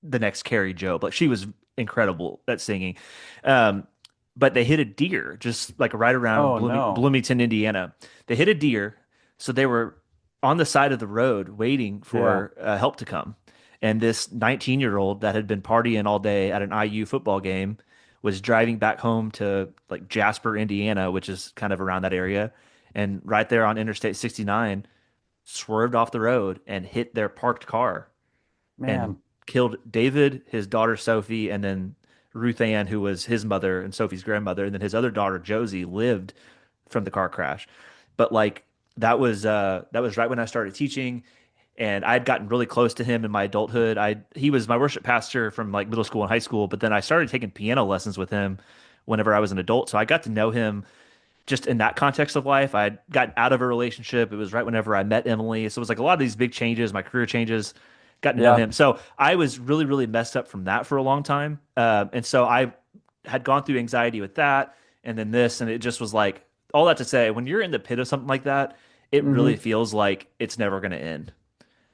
A: the next Carrie Job. Like she was incredible at singing. Um, but they hit a deer just like right around
B: Oh, no.
A: Bloomington, Indiana. They hit a deer, so they were on the side of the road waiting
B: Yeah.
A: for help to come. And this 19-year-old that had been partying all day at an IU football game was driving back home to like Jasper, Indiana, which is kind of around that area. And right there on Interstate 69, swerved off the road and hit their parked car and
B: Man.
A: killed David, his daughter Sophie, and then Ruth Ann, who was his mother and Sophie's grandmother, and then his other daughter Josie lived from the car crash. But like that was right when I started teaching, and I'd gotten really close to him in my adulthood. I He was my worship pastor from like middle school and high school, but then I started taking piano lessons with him whenever I was an adult. So I got to know him just in that context of life. I had gotten out of a relationship. It was right whenever I met Emily. So it was like a lot of these big changes, my career changes, got to know
B: Yeah.
A: him. So I was really, really messed up from that for a long time. And so I had gone through anxiety with that and then this, and it just was like, all that to say, when you're in the pit of something like that, it really
B: Hmm.
A: feels like it's never going to end.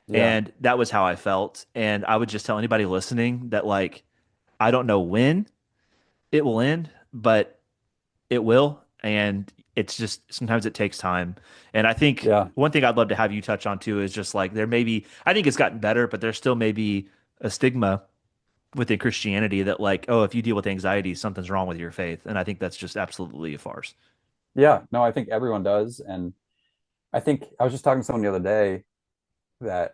B: Yeah.
A: And that was how I felt. And I would just tell anybody listening that, like, I don't know when it will end, but it will. And it's just sometimes it takes time. And I think
B: Yeah.
A: one thing I'd love to have you touch on too is just like there may be, I think it's gotten better, but there still may be a stigma within Christianity that, like, oh, if you deal with anxiety, something's wrong with your faith. And I think that's just absolutely a farce.
B: Yeah. No, I think everyone does. And I think I was just talking to someone the other day that,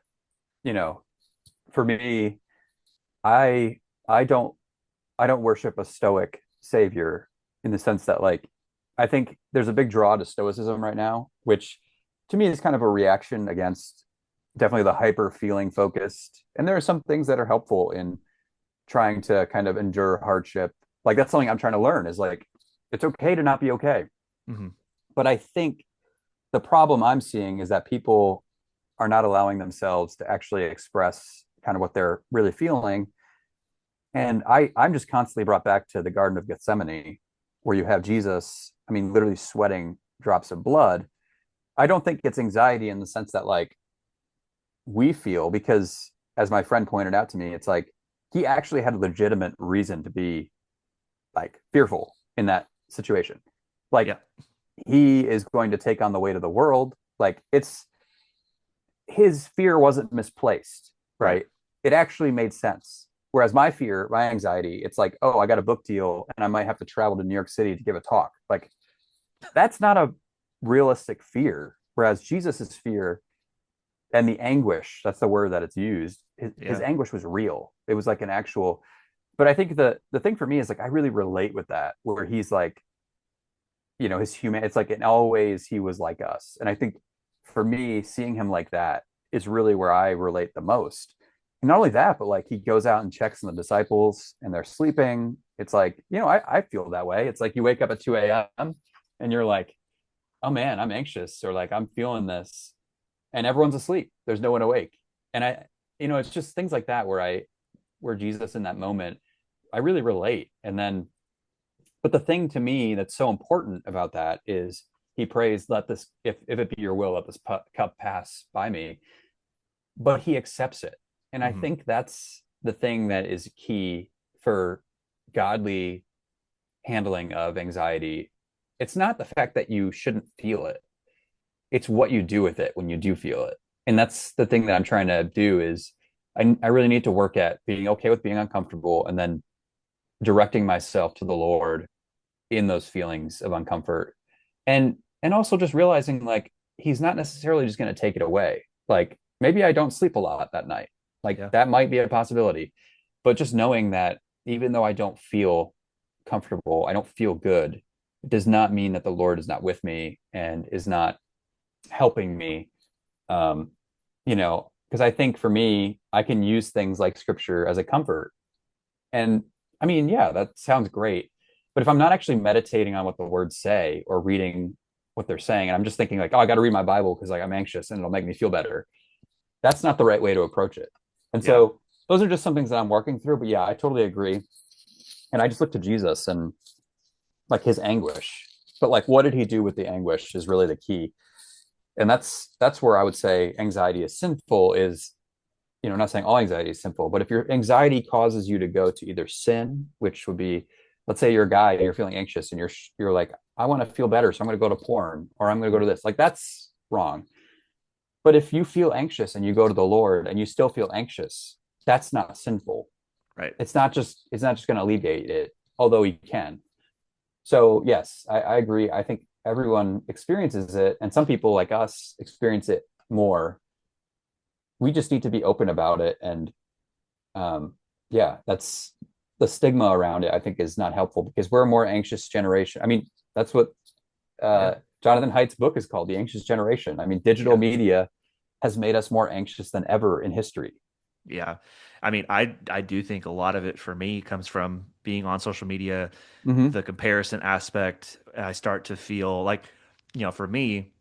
B: you know, for me, I I don't I don't worship a stoic savior in the sense that like I think there's a big draw to stoicism right now, which to me is kind of a reaction against definitely the hyper feeling focused. And there are some things that are helpful in trying to kind of endure hardship. Like that's something I'm trying to learn is like it's okay to not be okay.
A: Hmm.
B: But I think the problem I'm seeing is that people are not allowing themselves to actually express kind of what they're really feeling. And I'm just constantly brought back to the Garden of Gethsemane, where you have Jesus, I mean, literally sweating drops of blood. I don't think it's anxiety in the sense that like we feel, because as my friend pointed out to me, it's like he actually had a legitimate reason to be like fearful in that situation. Like
A: Yeah.
B: he is going to take on the weight of the world. Like it's his fear wasn't misplaced,
A: Right.
B: right? It actually made sense. Whereas my fear, my anxiety, it's like, oh, I got a book deal and I might have to travel to New York City to give a talk. Like that's not a realistic fear. Whereas Jesus's fear and the anguish, that's the word that it's used, his
A: Yeah.
B: anguish was real. It was like an actual, but I think the thing for me is like I really relate with that, where he's like, his human, it's like in all ways he was like us. And I think for me, seeing him like that is really where I relate the most. And not only that, but like he goes out and checks on the disciples and they're sleeping. It's like, I feel that way. It's like you wake up at 2 a.m. and you're like, oh man, I'm anxious, or like I'm feeling this, and everyone's asleep. There's no one awake. And it's just things like that where Jesus in that moment, I really relate. And then but the thing to me that's so important about that is he prays, let this, if it be your will, let this cup pass by me. But he accepts it. And I
A: Hmm.
B: think that's the thing that is key for godly handling of anxiety. It's not the fact that you shouldn't feel it, it's what you do with it when you do feel it. And that's the thing that I'm trying to do is I really need to work at being okay with being uncomfortable and then directing myself to the Lord in those feelings of uncomfort, and also just realizing like he's not necessarily just going to take it away. Like maybe I don't sleep a lot that night, like
A: Yeah.
B: that might be a possibility, but just knowing that even though I don't feel comfortable, I don't feel good, it does not mean that the Lord is not with me and is not helping me. um because I think for me I can use things like scripture as a comfort. And I mean, yeah, that sounds great. But if I'm not actually meditating on what the words say or reading what they're saying, and I'm just thinking like, oh, I got to read my Bible because like I'm anxious and it'll make me feel better, that's not the right way to approach it. And
A: Yeah.
B: so those are just some things that I'm working through. But yeah, I totally agree. And I just look to Jesus and like his anguish. But like, what did he do with the anguish is really the key. And that's where I would say anxiety is sinful. Is I'm not saying all anxiety is sinful, but if your anxiety causes you to go to either sin, which would be, let's say you're a guy, you're feeling anxious and you're like, I want to feel better, so I'm going to go to porn or I'm going to go to this. Like that's wrong. But if you feel anxious and you go to the Lord and you still feel anxious, that's not sinful.
A: Right.
B: It's not just going to alleviate it, although he can. So yes, I agree. I think everyone experiences it, and some people like us experience it more. We just need to be open about it. And yeah, that's the stigma around it, I think, is not helpful because we're a more anxious generation. I mean, that's what
A: Yeah.
B: Jonathan Haidt's book is called, The Anxious Generation. I mean, digital
A: Yeah.
B: media has made us more anxious than ever in history.
A: Yeah. I mean, I do think a lot of it for me comes from being on social media,
B: Hmm.
A: the comparison aspect. I start to feel like, for me,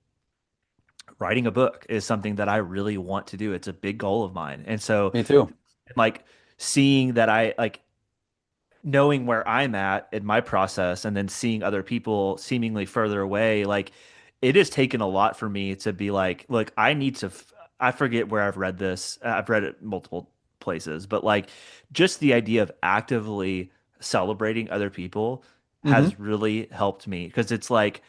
A: writing a book is something that I really want to do. It's a big goal of mine. And so
B: Me too.
A: like seeing that I like knowing where I'm at in my process and then seeing other people seemingly further away, like it has taken a lot for me to be like, look, I need to, I forget where I've read this. I've read it multiple places, but like just the idea of actively celebrating other people
B: Hmm.
A: has really helped me because it's like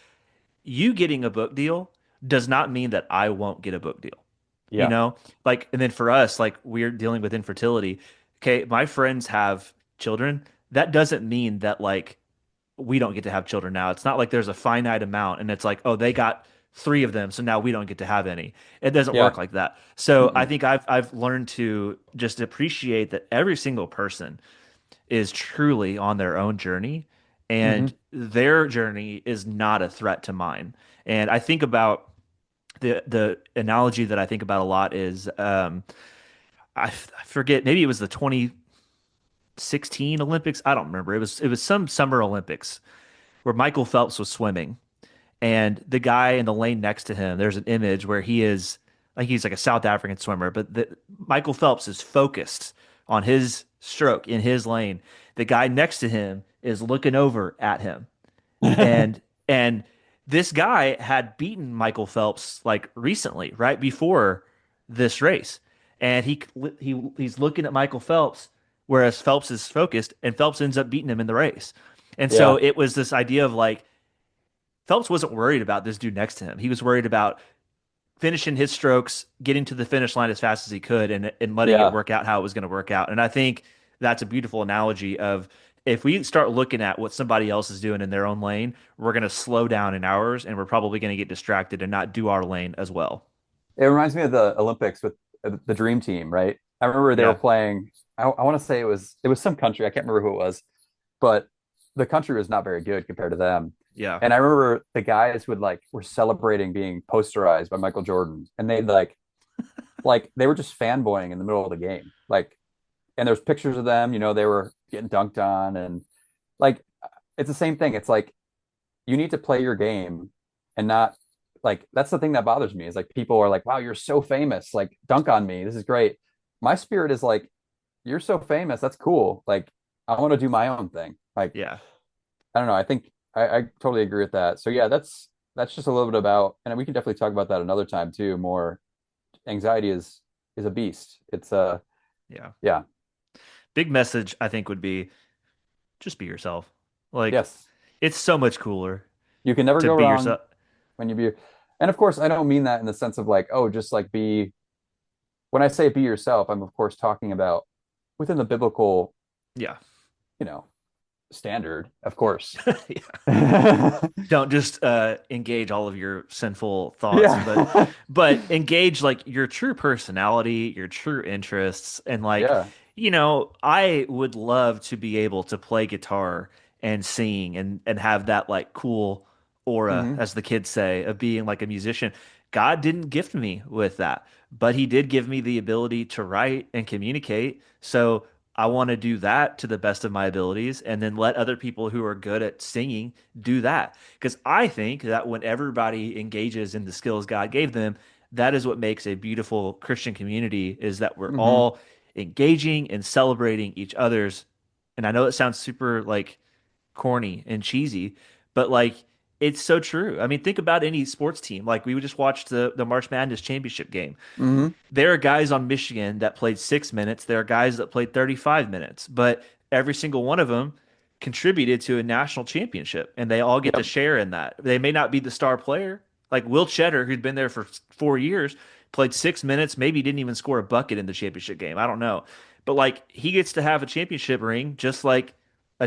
A: you getting a book deal does not mean that I won't get a book deal. You
B: Yeah.
A: know, like, and then for us, like, we're dealing with infertility. Okay, my friends have children. That doesn't mean that, like, we don't get to have children now. It's not like there's a finite amount and it's like, oh, they got three of them, so now we don't get to have any. It doesn't work
B: Yeah.
A: like that. So I
B: Mm-mm.
A: think I've learned to just appreciate that every single person is truly on their own journey,
B: Hmm.
A: and their journey is not a threat to mine. And I think about the analogy that I think about a lot is I forget, maybe it was the 2016 Olympics. I don't remember. It was some summer Olympics where Michael Phelps was swimming, and the guy in the lane next to him, there's an image where he is like he's like a South African swimmer, but Michael Phelps is focused on his stroke in his lane. The guy next to him is looking over at him, and and this guy had beaten Michael Phelps like recently, right before this race, and he's looking at Michael Phelps, whereas Phelps is focused, and Phelps ends up beating him in the race. And so
B: Yeah.
A: it was this idea of like Phelps wasn't worried about this dude next to him. He was worried about finishing his strokes, getting to the finish line as fast as he could, and letting it
B: Yeah.
A: work out how it was going to work out. And I think that's a beautiful analogy of if we start looking at what somebody else is doing in their own lane, we're going to slow down in ours, and we're probably going to get distracted and not do our lane as well.
B: It reminds me of the Olympics with the Dream Team, right? I remember they were
A: Yeah,
B: playing. I want to say it was some country. I can't remember who it was, but the country was not very good compared to them.
A: yeah,
B: And I remember the guys would like were celebrating being posterized by Michael Jordan, and they like they were just fanboying in the middle of the game. Like, and there's pictures of them. They were getting dunked on, and like it's the same thing. It's like you need to play your game and not like that's the thing that bothers me is like people are like, wow, you're so famous, like dunk on me, this is great. My spirit is like, you're so famous, that's cool, like I want to do my own thing. Like
A: yeah.
B: I don't know, I think I totally agree with that. So yeah, that's just a little bit about, and we can definitely talk about that another time too more. Anxiety is a beast. It's
A: Yeah.
B: yeah.
A: Big message I think would be just be yourself. Like
B: Yes,
A: it's so much cooler
B: you can never
A: to
B: go
A: be
B: wrong
A: yourself.
B: when you be, and of course I don't mean that in the sense of like, oh, just like be, when I say be yourself, I'm of course talking about within the biblical,
A: Yeah.
B: you know, standard, of course.
A: Yeah.
B: Yeah.
A: Don't just engage all of your sinful thoughts, but engage like your true personality, your true interests, and like,
B: Yeah.
A: I would love to be able to play guitar and sing and have that like cool aura,
B: Hmm.
A: as the kids say, of being like a musician. God didn't gift me with that, but he did give me the ability to write and communicate. So I want to do that to the best of my abilities and then let other people who are good at singing do that. Because I think that when everybody engages in the skills God gave them, that is what makes a beautiful Christian community is that we're
B: Hmm.
A: all engaging and celebrating each other's. And I know it sounds super like corny and cheesy, but like it's so true. I mean, think about any sports team. Like we just watched the March Madness championship game.
B: Hmm.
A: There are guys on Michigan that played 6 minutes. There are guys that played 35 minutes, but every single one of them contributed to a national championship, and they all get to
B: Yep.
A: share in that. They may not be the star player. Like Will Cheddar, who'd been there for 4 years, played 6 minutes, maybe didn't even score a bucket in the championship game. I don't know. But like he gets to have a championship ring just like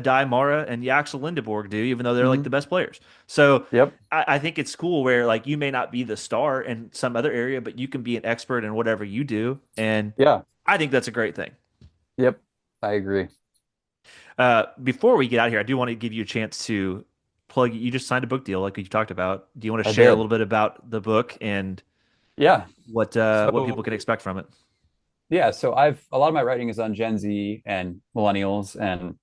A: Adai Mara and Yaxel Lindeborg do, even though they're like
B: Hmm.
A: the best players. So
B: Yep.
A: I think it's cool where like you may not be the star in some other area, but you can be an expert in whatever you do. And
B: Yeah.
A: I think that's a great thing.
B: Yep. I agree.
A: Before we get out of here, I do want to give you a chance to plug. You just signed a book deal, like you talked about. Do you want to
B: I
A: share a
B: did.
A: little bit about the book and
B: Yeah.
A: what people can
B: So
A: expect from it?
B: yeah, so I've a lot of my writing is on Gen Z and millennials, and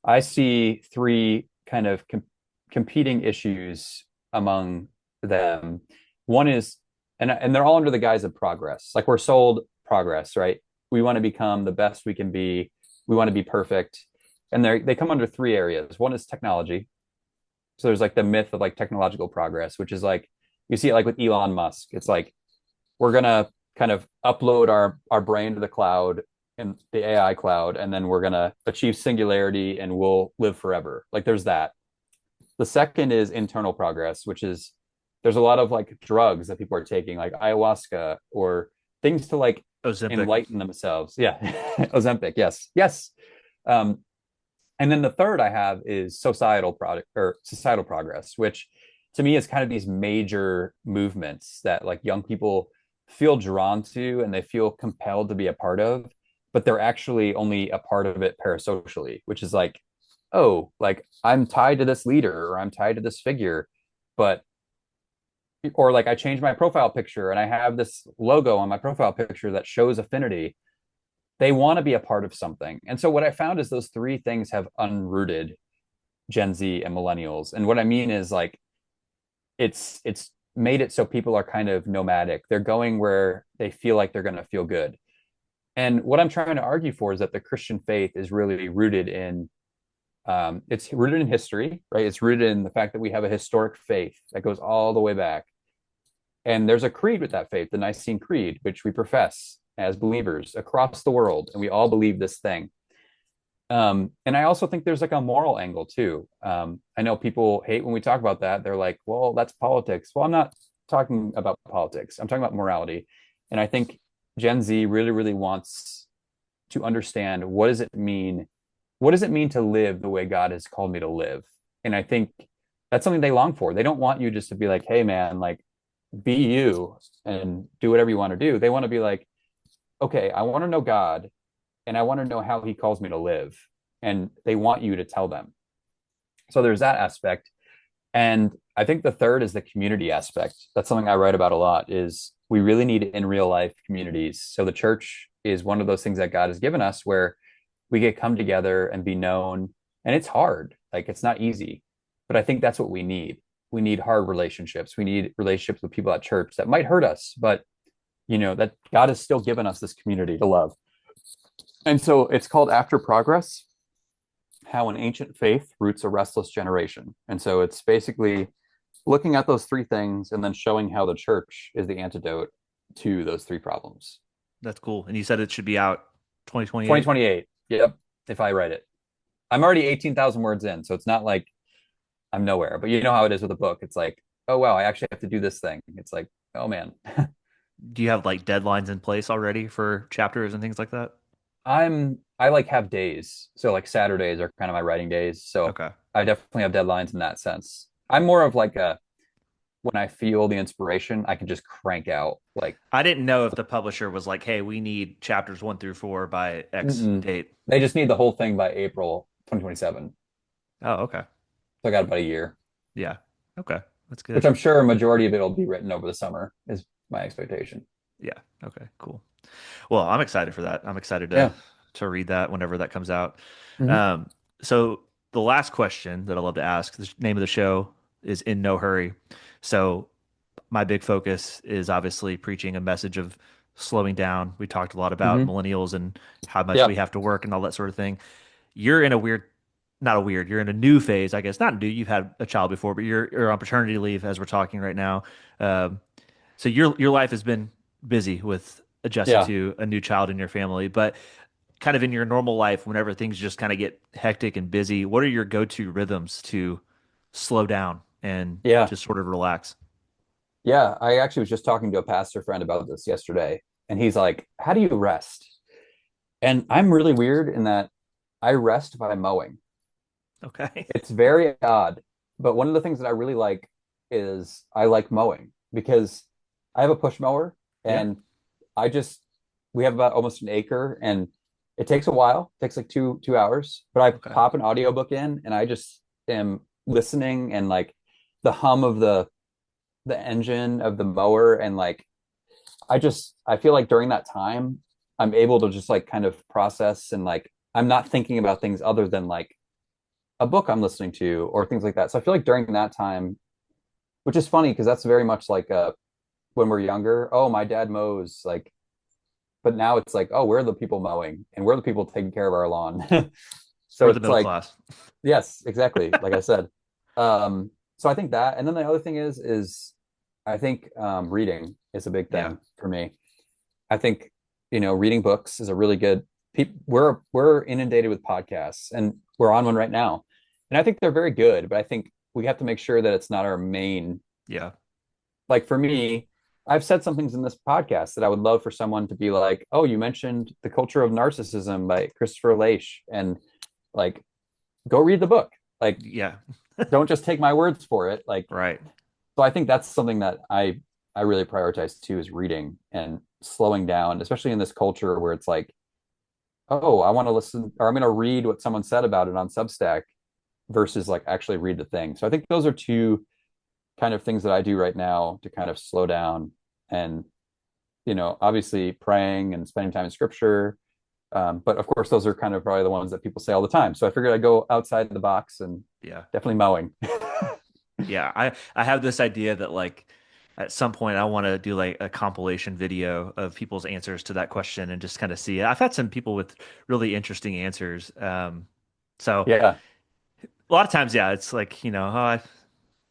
B: I see three kind of competing issues among them. One is, and they're all under the guise of progress. Like we're sold progress, right? We want to become the best we can be. We want to be perfect, and they come under three areas. One is technology. So there's like the myth of like technological progress, which is like you see it like with Elon Musk. It's like we're gonna kind of upload our brain to the cloud and the AI cloud, and then we're gonna achieve singularity and we'll live forever. Like there's that. The second is internal progress, which is there's a lot of like drugs that people are taking, like ayahuasca or things to like
A: Ozempic.
B: enlighten themselves. Yeah, Ozempic. Yes, yes. Um, and then the third I have is societal product or societal progress, which to me is kind of these major movements that like young people feel drawn to and they feel compelled to be a part of, but they're actually only a part of it parasocially, which is like, oh, like I'm tied to this leader or I'm tied to this figure, but or like I changed my profile picture and I have this logo on my profile picture that shows affinity. They want to be a part of something. And so what I found is those three things have unrooted Gen Z and millennials. And what I mean is like it's made it so people are kind of nomadic. They're going where they feel like they're going to feel good. And what I'm trying to argue for is that the Christian faith is really rooted in it's rooted in history, right? It's rooted in the fact that we have a historic faith that goes all the way back. And there's a creed with that faith, the Nicene Creed, which we profess as believers across the world, and we all believe this thing. And I also think there's like a moral angle too. I know people hate when we talk about that. They're like, well, that's politics. Well, I'm not talking about politics. I'm talking about morality. And I think Gen Z really, really wants to understand what does it mean? What does it mean to live the way God has called me to live? And I think that's something they long for. They don't want you just to be like, hey, man, like be you and do whatever you want to do. They want to be like, okay, I want to know God and I want to know how he calls me to live. And they want you to tell them. So there's that aspect. And I think the third is the community aspect. That's something I write about a lot is we really need in real life communities. So the church is one of those things that God has given us where we get come together and be known. And it's hard. Like it's not easy. But I think that's what we need. We need hard relationships. We need relationships with people at church that might hurt us, but that God has still given us this community to love. And so it's called After Progress: How an Ancient Faith Roots a Restless Generation. And so it's basically looking at those three things and then showing how the church is the antidote to those three problems.
A: That's cool. And you said it should be out 2028.
B: 2028. Yep. If I write it, I'm already 18,000 words in. So it's not like I'm nowhere, but you know how it is with a book. It's like, oh, wow, I actually have to do this thing. It's like, oh, man.
A: Do you have like deadlines in place already for chapters and things like that?
B: I like have days. So like Saturdays are kind of my writing days. So
A: Okay.
B: I definitely have deadlines in that sense. I'm more of like a when I feel the inspiration, I can just crank out like
A: I didn't know if the publisher was like, "Hey, we need chapters 1 through 4 by X
B: mm-mm.
A: date."
B: They just need the whole thing by April 2027.
A: Oh, okay.
B: So I got about a year,
A: Yeah. Okay. That's
B: which
A: good.
B: I'm sure a majority of it will be written over the summer is my expectation.
A: Yeah. Okay. Cool. Well, I'm excited for that. I'm excited
B: Yeah.
A: to read that whenever that comes out.
B: Hmm.
A: So the last question that I love to ask, the name of the show is In No Hurry. So my big focus is obviously preaching a message of slowing down. We talked a lot about
B: Hmm.
A: millennials and how much
B: Yeah.
A: we have to work and all that sort of thing. You're in a weird, not a weird, you're in a new phase, I guess. Not new, you've had a child before, but you're on paternity leave as we're talking right now. Um, so your life has been busy with adjusting
B: Yeah.
A: to a new child in your family, but kind of in your normal life, whenever things just kind of get hectic and busy, what are your go-to rhythms to slow down and
B: Yeah.
A: just sort of relax?
B: Yeah. I actually was just talking to a pastor friend about this yesterday, and he's like, how do you rest? And I'm really weird in that I rest by mowing.
A: Okay.
B: It's very odd. But one of the things that I really like is I like mowing because I have a push mower
A: Yeah.
B: and I just we have about almost an acre and it takes a while. It takes like two hours. But I
A: Okay.
B: pop an audiobook in and I just am listening and like the hum of the engine of the mower and like I feel like during that time I'm able to just like kind of process and like I'm not thinking about things other than like a book I'm listening to or things like that. So I feel like during that time, which is funny because that's very much like when we're younger, oh, my dad mows like, but now it's like, oh, we're the people mowing and we're the people taking care of our lawn. So
A: We're the
B: it's
A: middle
B: like,
A: class.
B: yes, exactly. Like I said. So I think that, and then the other thing is I think reading is a big
A: Yeah.
B: thing for me. I think, reading books is a really good we're inundated with podcasts and we're on one right now. And I think they're very good, but I think we have to make sure that it's not our main,
A: Yeah.
B: like for me, I've said some things in this podcast that I would love for someone to be like, "Oh, you mentioned The Culture of Narcissism by Christopher Leish," and like go read the book. Like
A: Yeah.
B: don't just take my words for it. Like
A: Right.
B: so I think that's something that I really prioritize too is reading and slowing down, especially in this culture where it's like, oh, I want to listen or I'm going to read what someone said about it on Substack versus like actually read the thing. So I think those are two kind of things that I do right now to kind of slow down and, obviously praying and spending time in scripture. But of course, those are kind of probably the ones that people say all the time. So I figured I'd go outside the box and
A: Yeah.
B: definitely mowing.
A: Yeah. I have this idea that like at some point I want to do like a compilation video of people's answers to that question and just kind of see it. I've had some people with really interesting answers. So
B: Yeah.
A: a lot of times, yeah, it's like, oh, I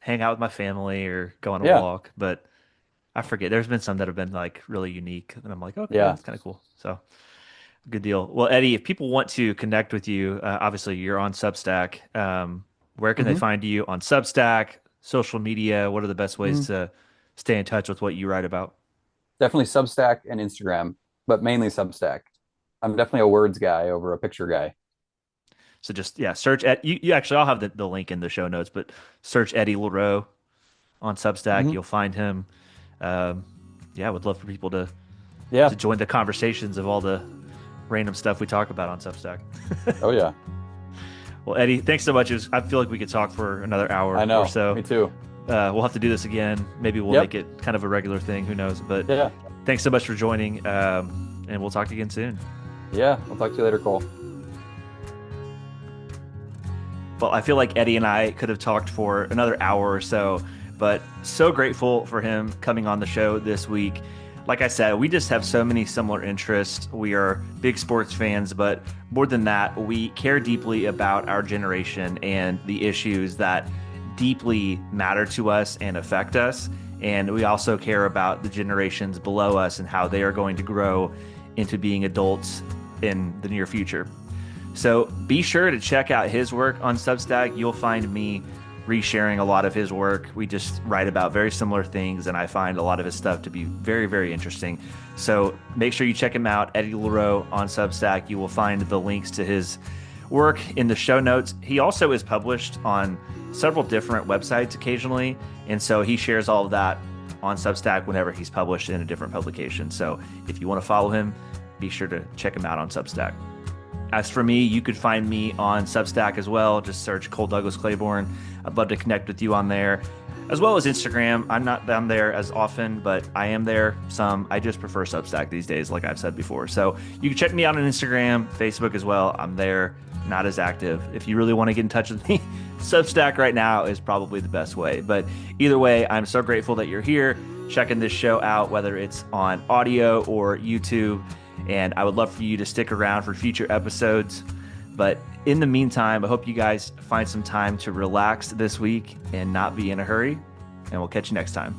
A: hang out with my family or go on a
B: Yeah.
A: walk, but I forget. There's been some that have been like really unique, and I'm like, okay,
B: Yeah.
A: that's kind of cool. So good deal. Well, Eddie, if people want to connect with you, obviously you're on Substack. Where can they
B: Hmm.
A: find you on Substack, social media? What are the best ways
B: Hmm.
A: to stay in touch with what you write about?
B: Definitely Substack and Instagram, but mainly Substack. I'm definitely a words guy over a picture guy.
A: So just yeah, search at you actually I'll have the link in the show notes, but search Eddie LaRow on Substack.
B: Hmm.
A: You'll find him. Um, yeah, I would love for people to
B: Yeah.
A: join the conversations of all the random stuff we talk about on Substack.
B: Oh yeah.
A: Well, Eddie, thanks so much. I feel like we could talk for another
B: I
A: hour or
B: know.
A: so.
B: Me too.
A: We'll have to do this again. Maybe we'll make
B: Yep.
A: it kind of a regular thing. Who knows? But
B: Yeah.
A: thanks so much for joining, and we'll talk again soon.
B: Yeah. I'll talk to you later, Cole.
A: Well, I feel like Eddie and I could have talked for another hour or so, but so grateful for him coming on the show this week. Like I said, we just have so many similar interests. We are big sports fans, but more than that, we care deeply about our generation and the issues that deeply matter to us and affect us. And we also care about the generations below us and how they are going to grow into being adults in the near future. So be sure to check out his work on Substack. You'll find me resharing a lot of his work. We just write about very similar things, and I find a lot of his stuff to be very, very interesting. So make sure you check him out, Eddie LaRow on Substack. You will find the links to his work in the show notes. He also is published on several different websites occasionally, and so he shares all of that on Substack whenever he's published in a different publication. So if you want to follow him, be sure to check him out on Substack. As for me, you could find me on Substack as well. Just search Cole Douglas Claiborne. I'd love to connect with you on there, as well as Instagram. I'm not down there as often, but I am there some. I just prefer Substack these days, like I've said before. So you can check me out on Instagram, Facebook as well. I'm there, not as active. If you really want to get in touch with me, Substack right now is probably the best way. But either way, I'm so grateful that you're here checking this show out, whether it's on audio or YouTube. And I would love for you to stick around for future episodes. But in the meantime, I hope you guys find some time to relax this week and not be in a hurry. And we'll catch you next time.